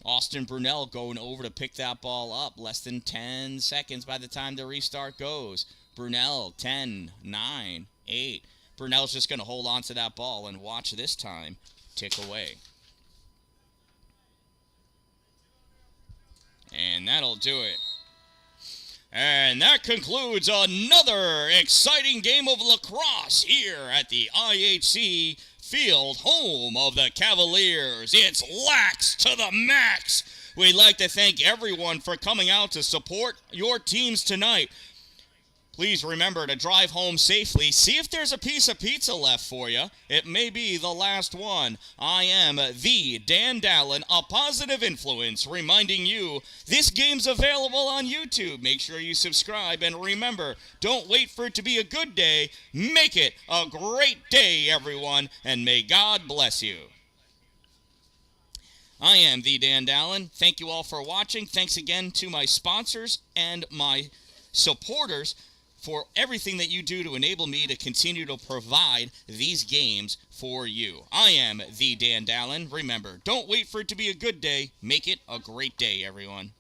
Austin Brunel going over to pick that ball up. Less than 10 seconds by the time the restart goes. Brunel, 10, 9, 8. Brunel's just going to hold on to that ball and watch this time tick away. And that'll do it. And that concludes another exciting game of lacrosse here at the IHC field, home of the Cavaliers. It's lax to the max. We'd like to thank everyone for coming out to support your teams tonight. Please remember to drive home safely. See if there's a piece of pizza left for you. It may be the last one. I am the Dan-Dalin, a positive influence, reminding you this game's available on YouTube. Make sure you subscribe, and remember, don't wait for it to be a good day. Make it a great day, everyone, and may God bless you. I am the Dan-Dalin. Thank you all for watching. Thanks again to my sponsors and my supporters for everything that you do to enable me to continue to provide these games for you. I am the Dan-Dalin. Remember, don't wait for it to be a good day. Make it a great day, everyone.